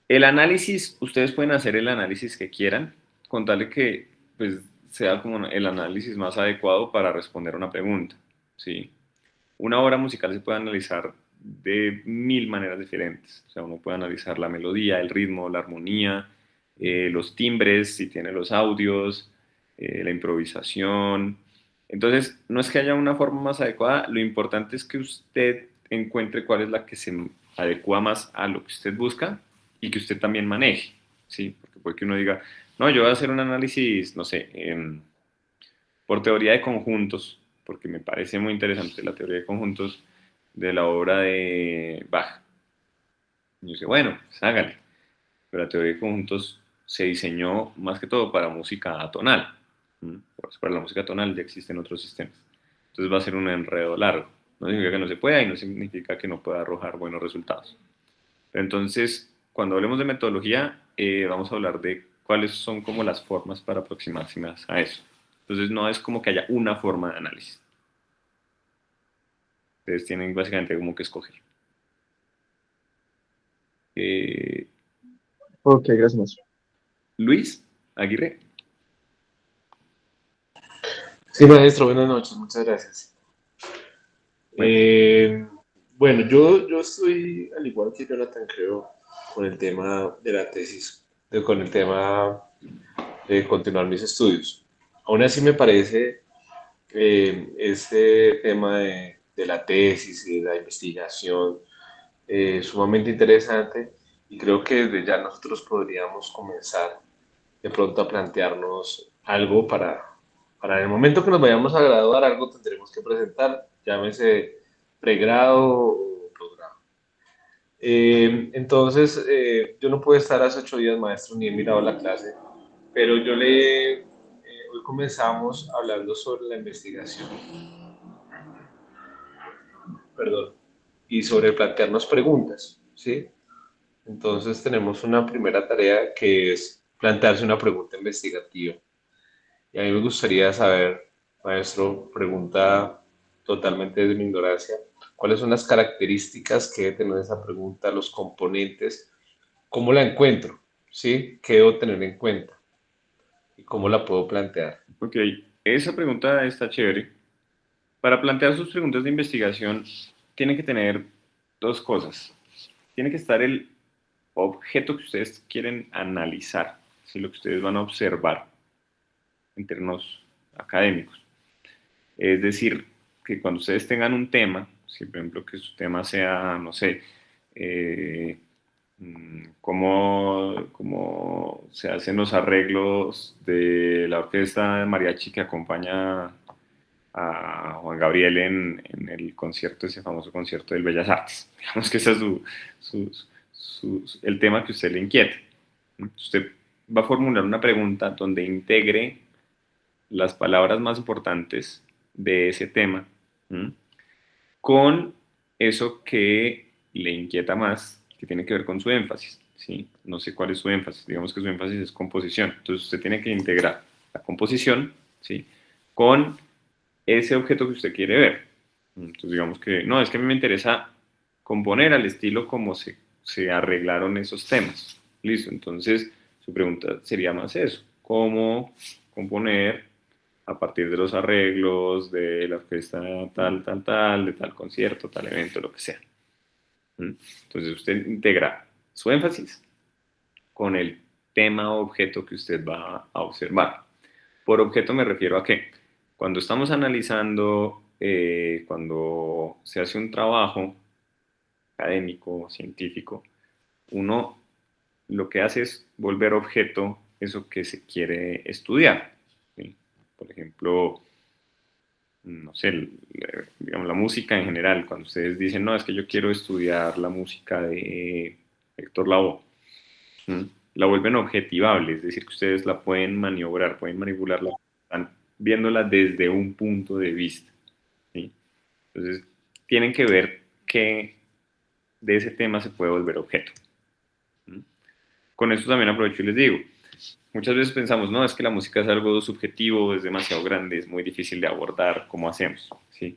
El análisis, ustedes pueden hacer el análisis que quieran, con tal de que pues, sea como el análisis más adecuado para responder una pregunta, ¿sí? Una obra musical se puede analizar de 1000 maneras diferentes. O sea, uno puede analizar la melodía, el ritmo, la armonía, los timbres, si tiene los audios, la improvisación. Entonces, no es que haya una forma más adecuada, lo importante es que usted encuentre cuál es la que se adecua más a lo que usted busca y que usted también maneje, ¿sí? Porque puede que uno diga, no, yo voy a hacer un análisis, no sé, por teoría de conjuntos, porque me parece muy interesante la teoría de conjuntos de la obra de Bach. Y yo dice, bueno, pues hágale. Pero la teoría de conjuntos se diseñó más que todo para música atonal. Pues para la música tonal ya existen otros sistemas. Entonces va a ser un enredo largo. No significa que no se pueda y no significa que no pueda arrojar buenos resultados. Entonces, cuando hablemos de metodología, vamos a hablar de cuáles son como las formas para aproximarse más a eso. Entonces, no es como que haya una forma de análisis. Ustedes tienen básicamente como que escoger. Ok, gracias, maestro. Luis Aguirre. Sí, maestro, buenas noches, muchas gracias. Bueno, yo estoy, al igual que Jonathan, creo, con el tema de la tesis, con el tema de continuar mis estudios. Aún así me parece este tema de la tesis y de la investigación sumamente interesante y creo que desde ya nosotros podríamos comenzar de pronto a plantearnos algo para el momento que nos vayamos a graduar, algo tendremos que presentar, llámese pregrado o posgrado. Entonces, yo no pude estar hace 8 días, maestro, ni he mirado la clase, pero hoy comenzamos hablando sobre la investigación, perdón, y sobre plantearnos preguntas, ¿sí? Entonces tenemos una primera tarea que es plantearse una pregunta investigativa. Y a mí me gustaría saber, maestro, pregunta totalmente desde mi ignorancia, ¿cuáles son las características que debe tener esa pregunta, los componentes? ¿Cómo la encuentro? ¿Sí? ¿Qué debo tener en cuenta? ¿Y cómo la puedo plantear? Ok, esa pregunta está chévere. Para plantear sus preguntas de investigación, tiene que tener dos cosas. Tiene que estar el objeto que ustedes quieren analizar, ¿sí? Lo que ustedes van a observar en términos académicos. Es decir, que cuando ustedes tengan un tema, si por ejemplo que su tema sea, no sé, cómo se hacen los arreglos de la orquesta de mariachi que acompaña a Juan Gabriel en el concierto, ese famoso concierto del Bellas Artes. Digamos que ese es el tema que usted le inquiete. Usted va a formular una pregunta donde integre las palabras más importantes de ese tema, ¿m? Con eso que le inquieta más, que tiene que ver con su énfasis, ¿sí? No sé cuál es su énfasis, digamos que su énfasis es composición, entonces usted tiene que integrar la composición, ¿sí? Con ese objeto que usted quiere ver. Entonces digamos que, no, es que a mí me interesa componer al estilo como se arreglaron esos temas. Listo, entonces su pregunta sería más eso, ¿cómo componer a partir de los arreglos de la orquesta tal, tal, tal, de tal concierto, tal evento, lo que sea? Entonces usted integra su énfasis con el tema o objeto que usted va a observar. Por objeto me refiero a que cuando estamos analizando, cuando se hace un trabajo académico, científico, uno lo que hace es volver objeto eso que se quiere estudiar, ¿sí? Por ejemplo, no sé, digamos la música en general, cuando ustedes dicen, no, es que yo quiero estudiar la música de Héctor Lavoe, la vuelven objetivable, es decir, que ustedes la pueden maniobrar, pueden manipularla, están viéndola desde un punto de vista, ¿sí? Entonces, tienen que ver qué de ese tema se puede volver objeto. Con esto también aprovecho y les digo, muchas veces pensamos, no, es que la música es algo subjetivo, es demasiado grande, es muy difícil de abordar, ¿cómo hacemos? ¿Sí?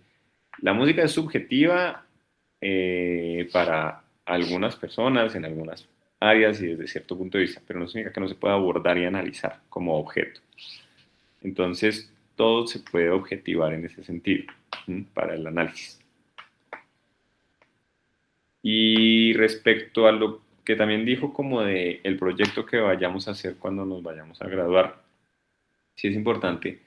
La música es subjetiva para algunas personas, en algunas áreas y desde cierto punto de vista, pero no significa que no se pueda abordar y analizar como objeto. Entonces, todo se puede objetivar en ese sentido, para el análisis. Y respecto a lo que también dijo como de el proyecto que vayamos a hacer cuando nos vayamos a graduar, sí es importante,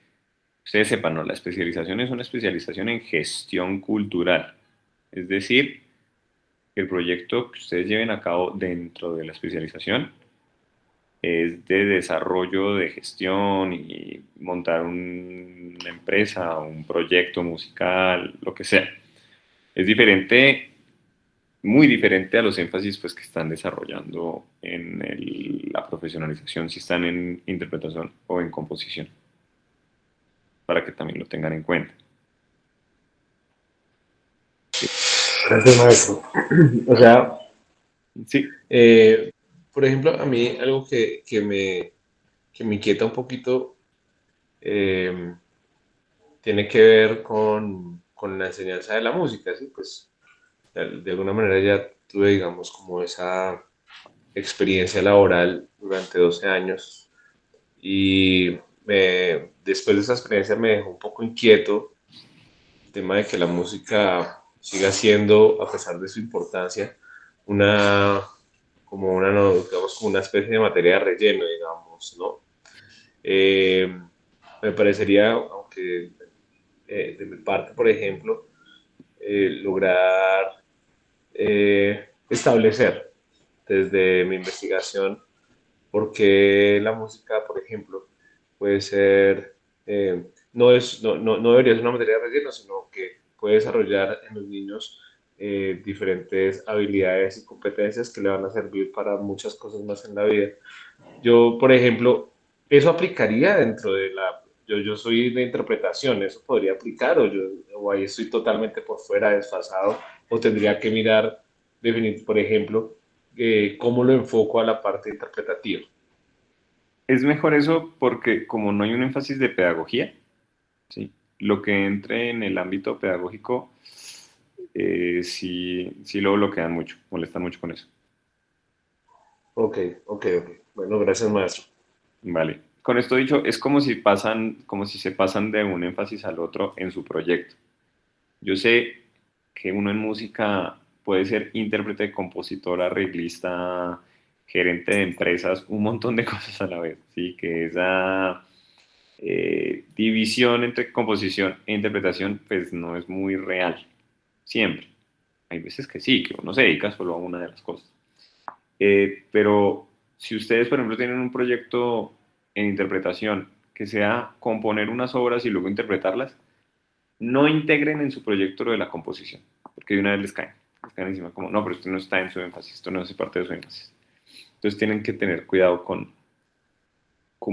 ustedes sepan, ¿no? La especialización es una especialización en gestión cultural, es decir, el proyecto que ustedes lleven a cabo dentro de la especialización es de desarrollo de gestión y montar una empresa, un proyecto musical, lo que sea. Es diferente, muy diferente a los énfasis pues, que están desarrollando en la profesionalización, si están en interpretación o en composición, para que también lo tengan en cuenta. Gracias, maestro. O sea, Sí. Por ejemplo, a mí algo que me inquieta un poquito tiene que ver con la enseñanza de la música, ¿sí? Pues de alguna manera ya tuve, digamos, como esa experiencia laboral durante 12 años y después de esa experiencia me dejó un poco inquieto el tema de que la música siga siendo, a pesar de su importancia, una, como una, no, digamos, como una especie de materia de relleno, digamos, ¿no? Eh, Me parecería, aunque de mi parte, por ejemplo, lograr establecer desde mi investigación por qué la música, por ejemplo, puede ser, no debería ser una materia de relleno, sino que puede desarrollar en los niños diferentes habilidades y competencias que le van a servir para muchas cosas más en la vida. Yo, por ejemplo, eso aplicaría dentro de yo soy de interpretación, eso podría aplicar o ahí estoy totalmente por fuera, desfasado, o tendría que mirar, definir, por ejemplo, cómo lo enfoco a la parte interpretativa. Es mejor eso porque como no hay un énfasis de pedagogía, ¿sí? Lo que entre en el ámbito pedagógico, sí lo bloquean mucho, molestan mucho con eso. Ok, ok. Bueno, gracias, maestro. Vale. Con esto dicho, es como si se pasan de un énfasis al otro en su proyecto. Yo sé que uno en música puede ser intérprete, compositor, arreglista, gerente de empresas, un montón de cosas a la vez, ¿sí? Que esa división entre composición e interpretación pues no es muy real, siempre. Hay veces que sí, que uno se dedica solo a una de las cosas. Pero si ustedes, por ejemplo, tienen un proyecto en interpretación que sea componer unas obras y luego interpretarlas, no integren en su proyecto lo de la composición, porque de una vez les caen encima como, no, pero esto no está en su énfasis, esto no hace parte de su énfasis. Entonces tienen que tener cuidado con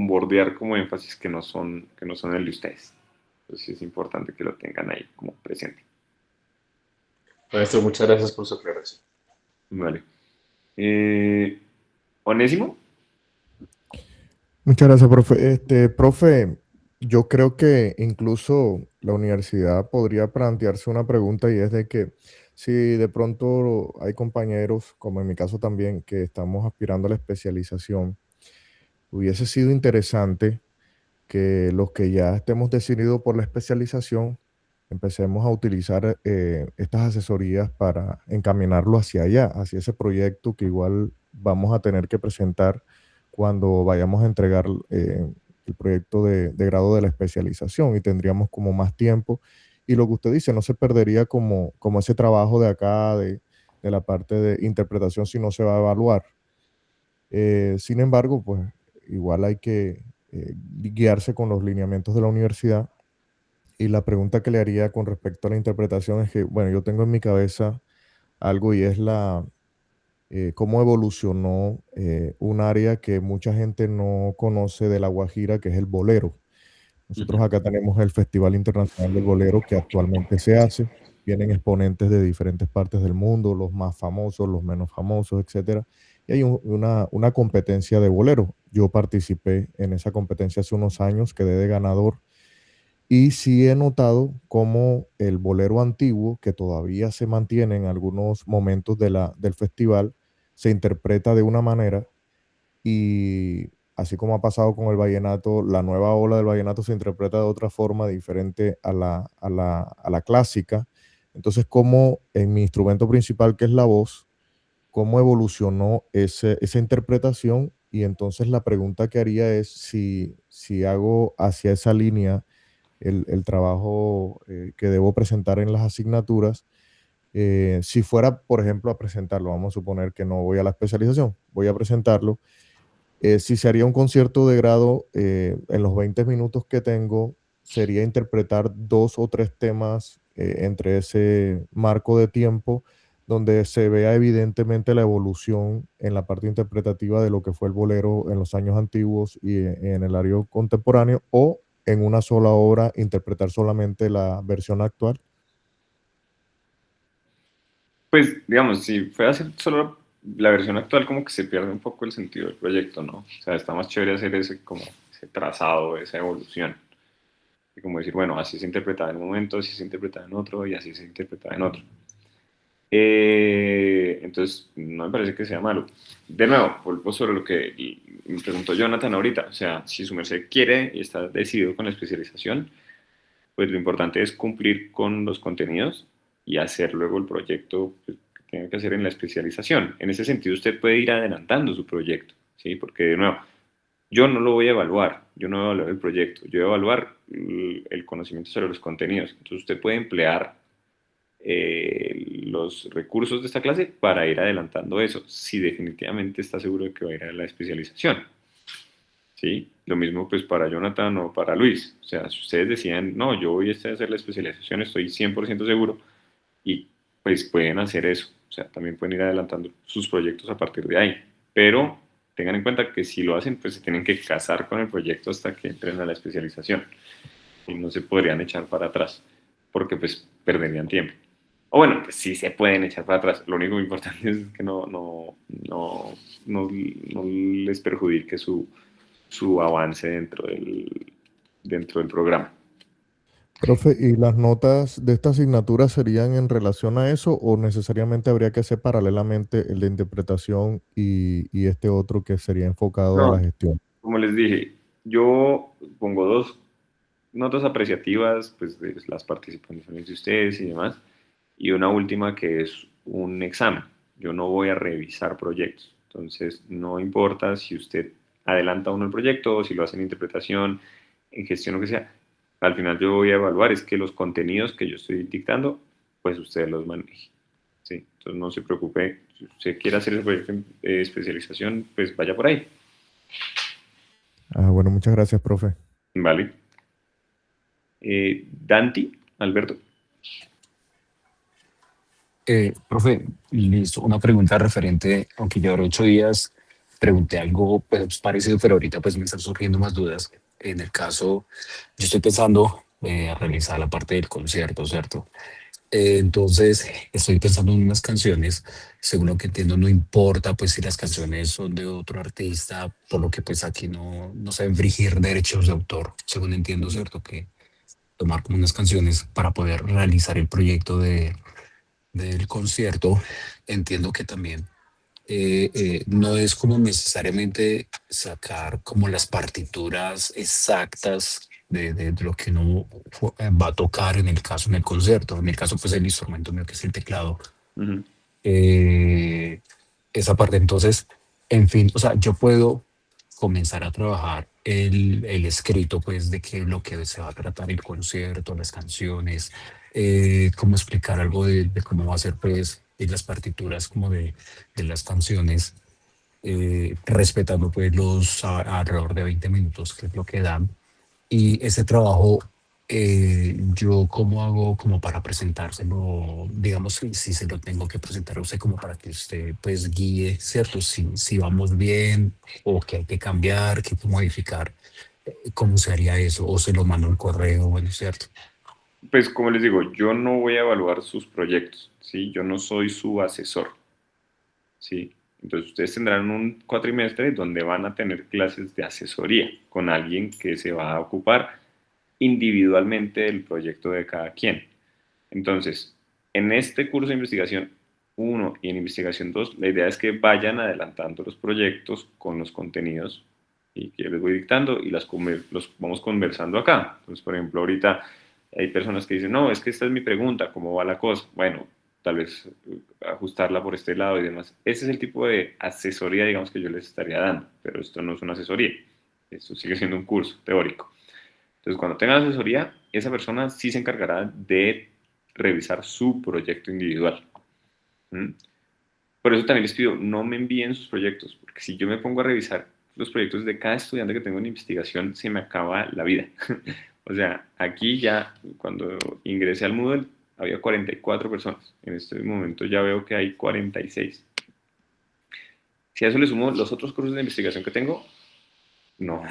bordear como énfasis que no son el de ustedes. Entonces sí es importante que lo tengan ahí como presente. Maestro, muchas gracias por su aclaración. Vale. Onésimo. Muchas gracias, profe. Profe, yo creo que incluso la universidad podría plantearse una pregunta y es de que si de pronto hay compañeros, como en mi caso también, que estamos aspirando a la especialización, hubiese sido interesante que los que ya estemos decididos por la especialización, empecemos a utilizar estas asesorías para encaminarlo hacia allá, hacia ese proyecto que igual vamos a tener que presentar cuando vayamos a entregar el proyecto de grado de la especialización y tendríamos como más tiempo. Y lo que usted dice, no se perdería como ese trabajo de acá, de la parte de interpretación, si no se va a evaluar. Sin embargo, pues igual hay que guiarse con los lineamientos de la universidad. Y la pregunta que le haría con respecto a la interpretación es que, bueno, yo tengo en mi cabeza algo y es cómo evolucionó un área que mucha gente no conoce de La Guajira, que es el bolero. Nosotros acá tenemos el Festival Internacional del Bolero que actualmente se hace. Vienen exponentes de diferentes partes del mundo, los más famosos, los menos famosos, etcétera. Y hay una competencia de bolero. Yo participé en esa competencia hace unos años, quedé de ganador. Y sí he notado cómo el bolero antiguo, que todavía se mantiene en algunos momentos del festival, se interpreta de una manera y así como ha pasado con el vallenato, la nueva ola del vallenato se interpreta de otra forma diferente a la clásica. Entonces, como en mi instrumento principal, que es la voz, cómo evolucionó esa interpretación y entonces la pregunta que haría es si hago hacia esa línea el trabajo que debo presentar en las asignaturas. Si fuera, por ejemplo, a presentarlo, vamos a suponer que no voy a la especialización, voy a presentarlo. Si se haría un concierto de grado, en los 20 minutos que tengo, sería interpretar 2 o 3 temas entre ese marco de tiempo, donde se vea evidentemente la evolución en la parte interpretativa de lo que fue el bolero en los años antiguos y en el área contemporáneo, o en una sola obra interpretar solamente la versión actual. Pues, digamos, si fuera a hacer solo la versión actual como que se pierde un poco el sentido del proyecto, ¿no? O sea, está más chévere hacer ese trazado, esa evolución. Y como decir, bueno, así se interpretaba en un momento, así se interpretaba en otro y así se interpretaba en otro. Entonces, no me parece que sea malo. De nuevo, vuelvo sobre lo que me preguntó Jonathan ahorita. O sea, si su merced quiere y está decidido con la especialización, pues lo importante es cumplir con los contenidos y hacer luego el proyecto que tenga que hacer en la especialización. En ese sentido, usted puede ir adelantando su proyecto, ¿sí? Porque, de nuevo, yo no lo voy a evaluar, yo no voy a evaluar el proyecto, yo voy a evaluar el conocimiento sobre los contenidos. Entonces, usted puede emplear los recursos de esta clase para ir adelantando eso, si definitivamente está seguro de que va a ir a la especialización. ¿Sí? Lo mismo pues para Jonathan o para Luis. O sea, si ustedes decían, no, yo voy a hacer la especialización, estoy 100% seguro, y pues pueden hacer eso. O sea, también pueden ir adelantando sus proyectos a partir de ahí. Pero tengan en cuenta que si lo hacen, pues se tienen que casar con el proyecto hasta que entren a la especialización. Y no se podrían echar para atrás, porque pues perderían tiempo. O bueno, pues sí se pueden echar para atrás. Lo único importante es que no les perjudique su avance dentro del programa. Profe, ¿y las notas de esta asignatura serían en relación a eso o necesariamente habría que hacer paralelamente el de interpretación y este otro que sería enfocado a la No, gestión? como les dije, yo pongo 2 notas apreciativas pues, de las participaciones de ustedes y demás, y una última que es un examen. Yo no voy a revisar proyectos, entonces no importa si usted adelanta uno el proyecto o si lo hace en interpretación, en gestión o que sea, al final yo voy a evaluar es que los contenidos que yo estoy dictando, pues usted los maneje. ¿Sí? Entonces no se preocupe, si usted quiere hacer el proyecto de especialización, pues vaya por ahí. Ah, bueno, muchas gracias, profe. Vale. Danti, Alberto. Profe, listo, una pregunta referente, aunque ya ahora 8 días pregunté algo pues, parecido, pero ahorita pues me están surgiendo más dudas. En el caso, yo estoy pensando a realizar la parte del concierto, ¿cierto? Entonces, estoy pensando en unas canciones, según lo que entiendo, no importa pues si las canciones son de otro artista, por lo que pues aquí no se deben infringir derechos de autor, según entiendo, ¿cierto? Que tomar como unas canciones para poder realizar el proyecto del concierto, entiendo que también no es como necesariamente sacar como las partituras exactas de lo que uno va a tocar en el caso en el concierto. En el caso pues el instrumento mío que es el teclado. Esa parte entonces, en fin, o sea, yo puedo comenzar a trabajar el escrito pues de qué es lo que se va a tratar el concierto, las canciones, cómo explicar algo de cómo va a ser pues las partituras como de las canciones, respetando pues alrededor de 20 minutos que es lo que dan. Y ese trabajo yo cómo hago como para presentárselo, digamos, si se lo tengo que presentar a usted como para que usted pues guíe, ¿cierto? Si vamos bien o qué hay que cambiar, qué hay que modificar, ¿cómo se haría eso? O se lo mando un correo, bueno, ¿cierto? Pues como les digo, yo no voy a evaluar sus proyectos, ¿sí? Yo no soy su asesor, ¿sí? Entonces ustedes tendrán un cuatrimestre donde van a tener clases de asesoría con alguien que se va a ocupar individualmente del proyecto de cada quien. Entonces, en este curso de investigación 1 y en investigación 2, la idea es que vayan adelantando los proyectos con los contenidos y que yo les voy dictando y los vamos conversando acá. Entonces, por ejemplo, ahorita hay personas que dicen, no, es que esta es mi pregunta, ¿cómo va la cosa? Bueno, tal vez ajustarla por este lado y demás. Ese es el tipo de asesoría, digamos, que yo les estaría dando, pero esto no es una asesoría, esto sigue siendo un curso teórico. Entonces, cuando tengan asesoría, esa persona sí se encargará de revisar su proyecto individual. Por eso también les pido, no me envíen sus proyectos, porque si yo me pongo a revisar los proyectos de cada estudiante que tengo en investigación, se me acaba la vida. O sea, aquí ya, cuando ingresé al Moodle, había 44 personas. En este momento ya veo que hay 46. Si a eso le sumo los otros cursos de investigación que tengo, no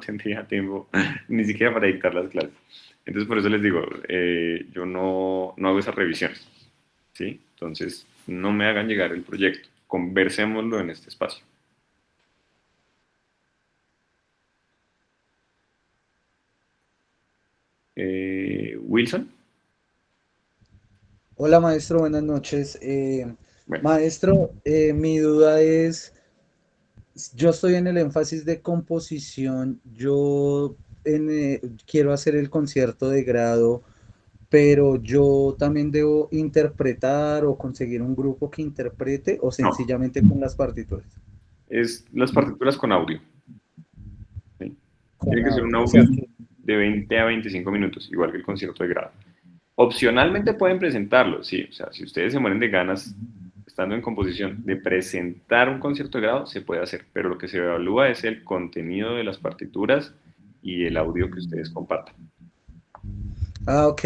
tendría tiempo ni siquiera para dictar las clases. Entonces, por eso les digo, yo no hago esas revisiones, ¿sí? Entonces, no me hagan llegar el proyecto. conversémoslo en este espacio. Wilson. Hola maestro, buenas noches. Bueno. Maestro, mi duda es, yo estoy en el énfasis de composición, quiero hacer el concierto de grado, pero yo también debo interpretar o conseguir un grupo que interprete o sencillamente con las partituras. Es las partituras con audio. ¿Sí? Tiene que ser un O audio sea que- de 20 a 25 minutos, igual que el concierto de grado. Opcionalmente pueden presentarlo, sí. O sea, si ustedes se mueren de ganas, estando en composición, de presentar un concierto de grado, se puede hacer. Pero lo que se evalúa es el contenido de las partituras y el audio que ustedes compartan. Ah, ok,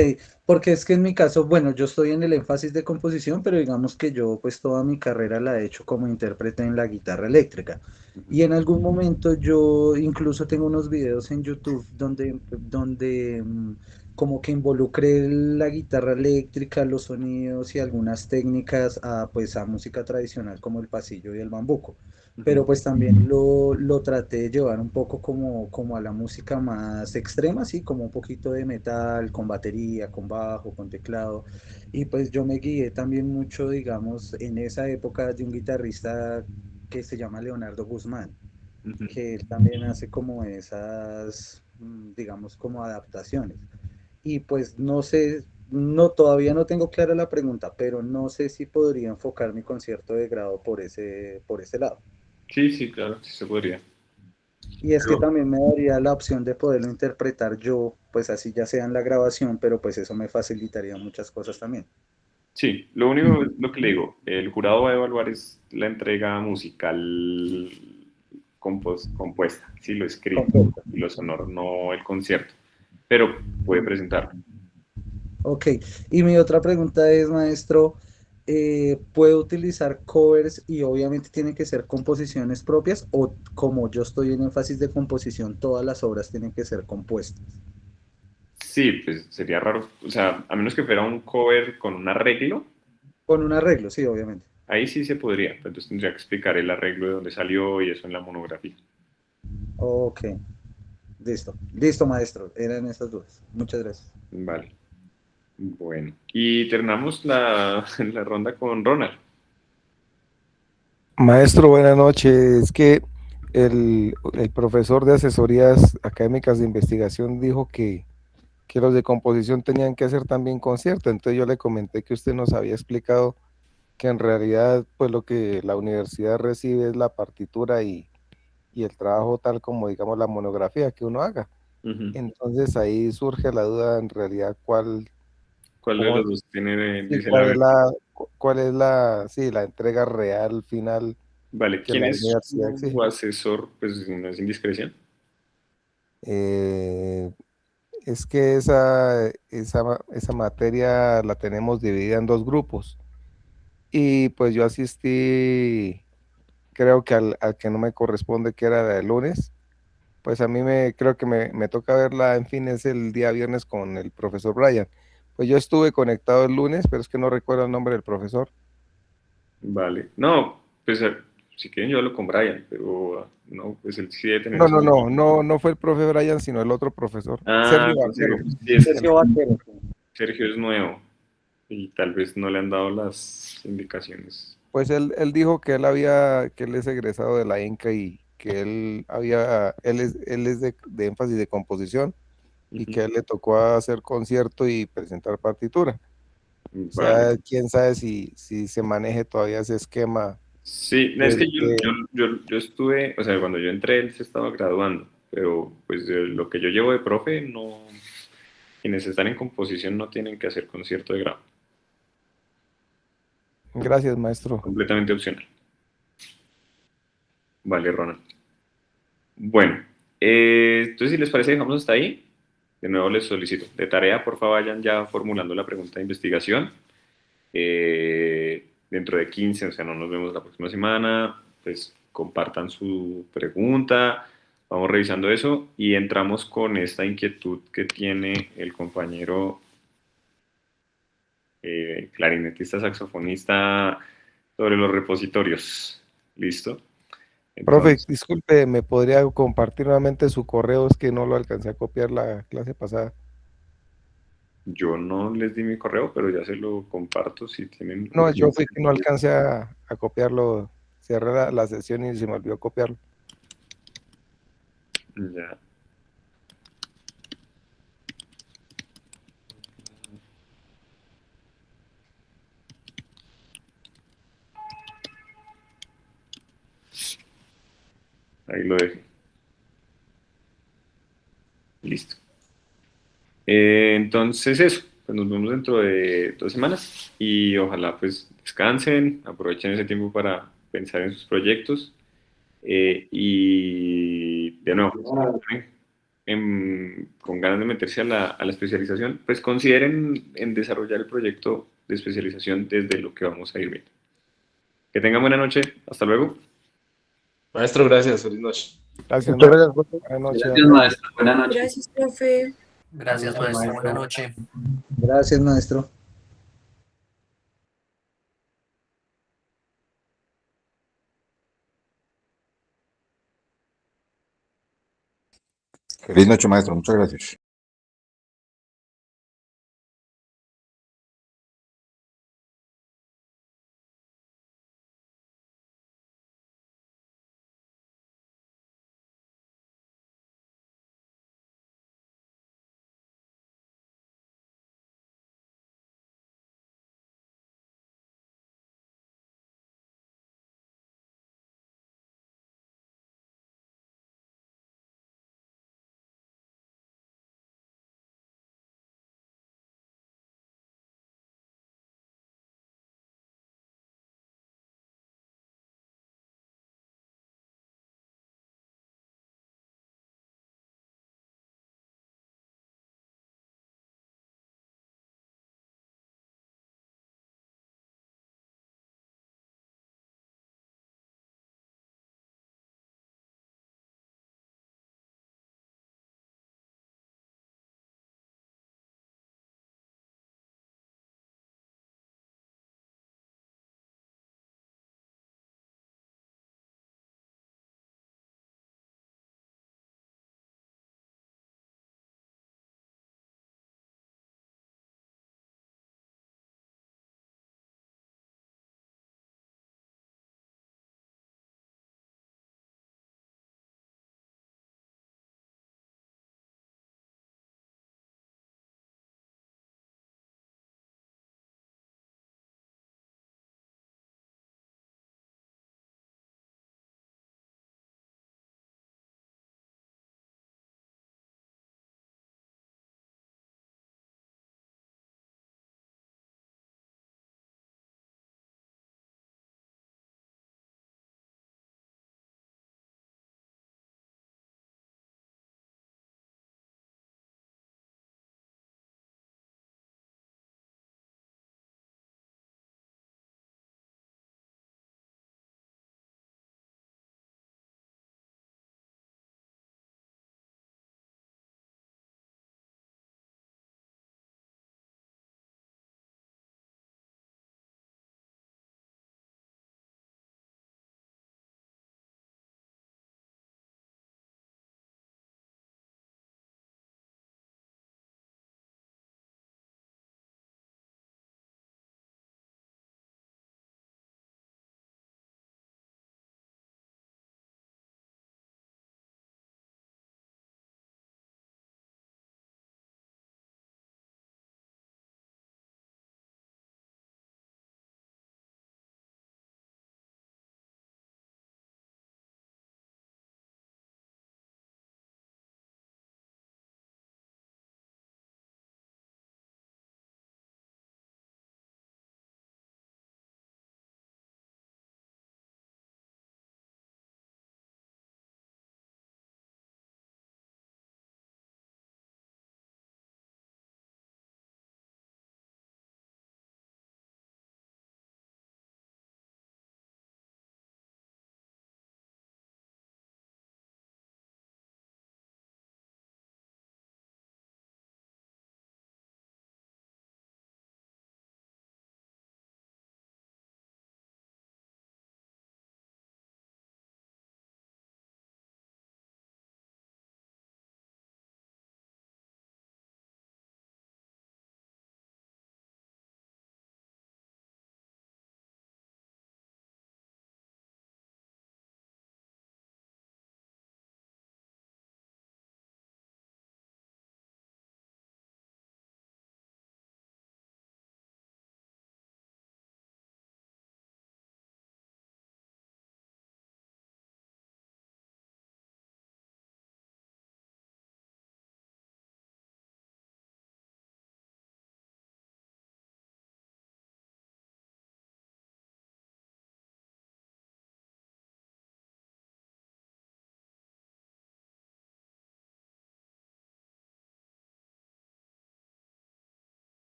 porque es que en mi caso, bueno, yo estoy en el énfasis de composición, pero digamos que yo pues toda mi carrera la he hecho como intérprete en la guitarra eléctrica. Y en algún momento yo incluso tengo unos videos en YouTube donde como que involucré la guitarra eléctrica, los sonidos y algunas técnicas a pues a música tradicional como el pasillo y el bambuco. Pero pues también lo traté de llevar un poco como a la música más extrema, así como un poquito de metal, con batería, con bajo, con teclado. Y pues yo me guié también mucho, digamos, en esa época de un guitarrista que se llama Leonardo Guzmán, que él también hace como esas, digamos, como adaptaciones. Y pues no sé, todavía no tengo clara la pregunta, pero no sé si podría enfocar mi concierto de grado por ese lado. Sí, sí, claro, sí se podría. Y es que Pero, también me daría la opción de poderlo interpretar yo, pues así ya sea en la grabación, pero pues eso me facilitaría muchas cosas también. sí, lo único, lo que le digo, el jurado va a evaluar es la entrega musical compuesta, sí, lo escrito y lo sonoro, no el concierto, pero puede presentarlo. Ok, y mi otra pregunta es, maestro, ¿puedo utilizar covers y obviamente tienen que ser composiciones propias o como yo estoy en énfasis de composición, todas las obras tienen que ser compuestas? Sí, pues sería raro, o sea, a menos que fuera un cover con un arreglo, Con un arreglo, sí, obviamente. ahí sí se podría, pero entonces tendría que explicar el arreglo de dónde salió y eso en la monografía. Ok, listo, maestro, eran esas dudas. Muchas gracias. Vale, bueno, y terminamos la ronda con Ronald. Maestro, buenas noches. Es que el profesor de asesorías académicas de investigación dijo que los de composición tenían que hacer también concierto. Entonces yo le comenté que usted nos había explicado que en realidad pues lo que la universidad recibe es la partitura y el trabajo tal como digamos la monografía que uno haga. Entonces ahí surge la duda en realidad ¿Cuál de cómo, los dos tiene, sí, dice la verdad? cuál es sí, la entrega real final Vale, que ¿quién la es universidad su exige. asesor? Pues si no es indiscreción. Eh, es que esa materia la tenemos dividida en dos grupos y pues yo asistí, creo que al que no me corresponde, que era el lunes, pues a mí creo que me toca verla, en fin, es el día viernes con el profesor Brian. Pues yo estuve conectado el lunes, pero es que no recuerdo el nombre del profesor. Vale. No, pues si quieren yo hablo con Brian, pero no, pues él sí debe tener No, eso. no, no, no, no fue el profe Brian, sino el otro profesor, Ah, Sergio con Sergio. Vaquero. Sí, es que Sergio Vaquero. Sergio es nuevo y tal vez no le han dado las indicaciones. Pues él dijo que que él es egresado de la INCA y que él es de énfasis de composición y que a él le tocó hacer concierto y presentar partitura. O Vale. sea, quién sabe si se maneje todavía ese esquema. Sí, es que yo estuve, o sea, cuando yo entré él se estaba graduando, pero pues de lo que yo llevo de profe, no, quienes están en composición no tienen que hacer concierto de grado. Gracias, maestro. Completamente opcional. Vale, Ronald. Bueno, entonces si les parece dejamos hasta ahí. De nuevo les solicito, de tarea por favor vayan ya formulando la pregunta de investigación. Dentro de 15, o sea, no nos vemos la próxima semana, pues compartan su pregunta, vamos revisando eso y entramos con esta inquietud que tiene el compañero clarinetista, saxofonista sobre los repositorios. ¿Listo? Profe, Entonces, disculpe, ¿me podría compartir nuevamente su correo? Es que no lo alcancé a copiar la clase pasada. yo no les di mi correo, pero ya se lo comparto si tienen No, yo urgencia. fui que no alcancé a copiarlo. Cerré la sesión y se me olvidó copiarlo. Ya. Ahí lo dejé. Listo. Entonces eso, pues nos vemos dentro de 2 semanas y ojalá pues descansen, aprovechen ese tiempo para pensar en sus proyectos y de nuevo, con ganas de meterse a la especialización, pues consideren en desarrollar el proyecto de especialización desde lo que vamos a ir viendo. Que tengan buena noche, hasta luego. Maestro, gracias, feliz noche. Gracias, Muchas maestro. gracias. Buenas noches. Gracias, maestro. Buenas noches. Gracias, profe. Gracias, maestro. Buenas noches. Gracias, maestro. Feliz noche, maestro. Muchas gracias.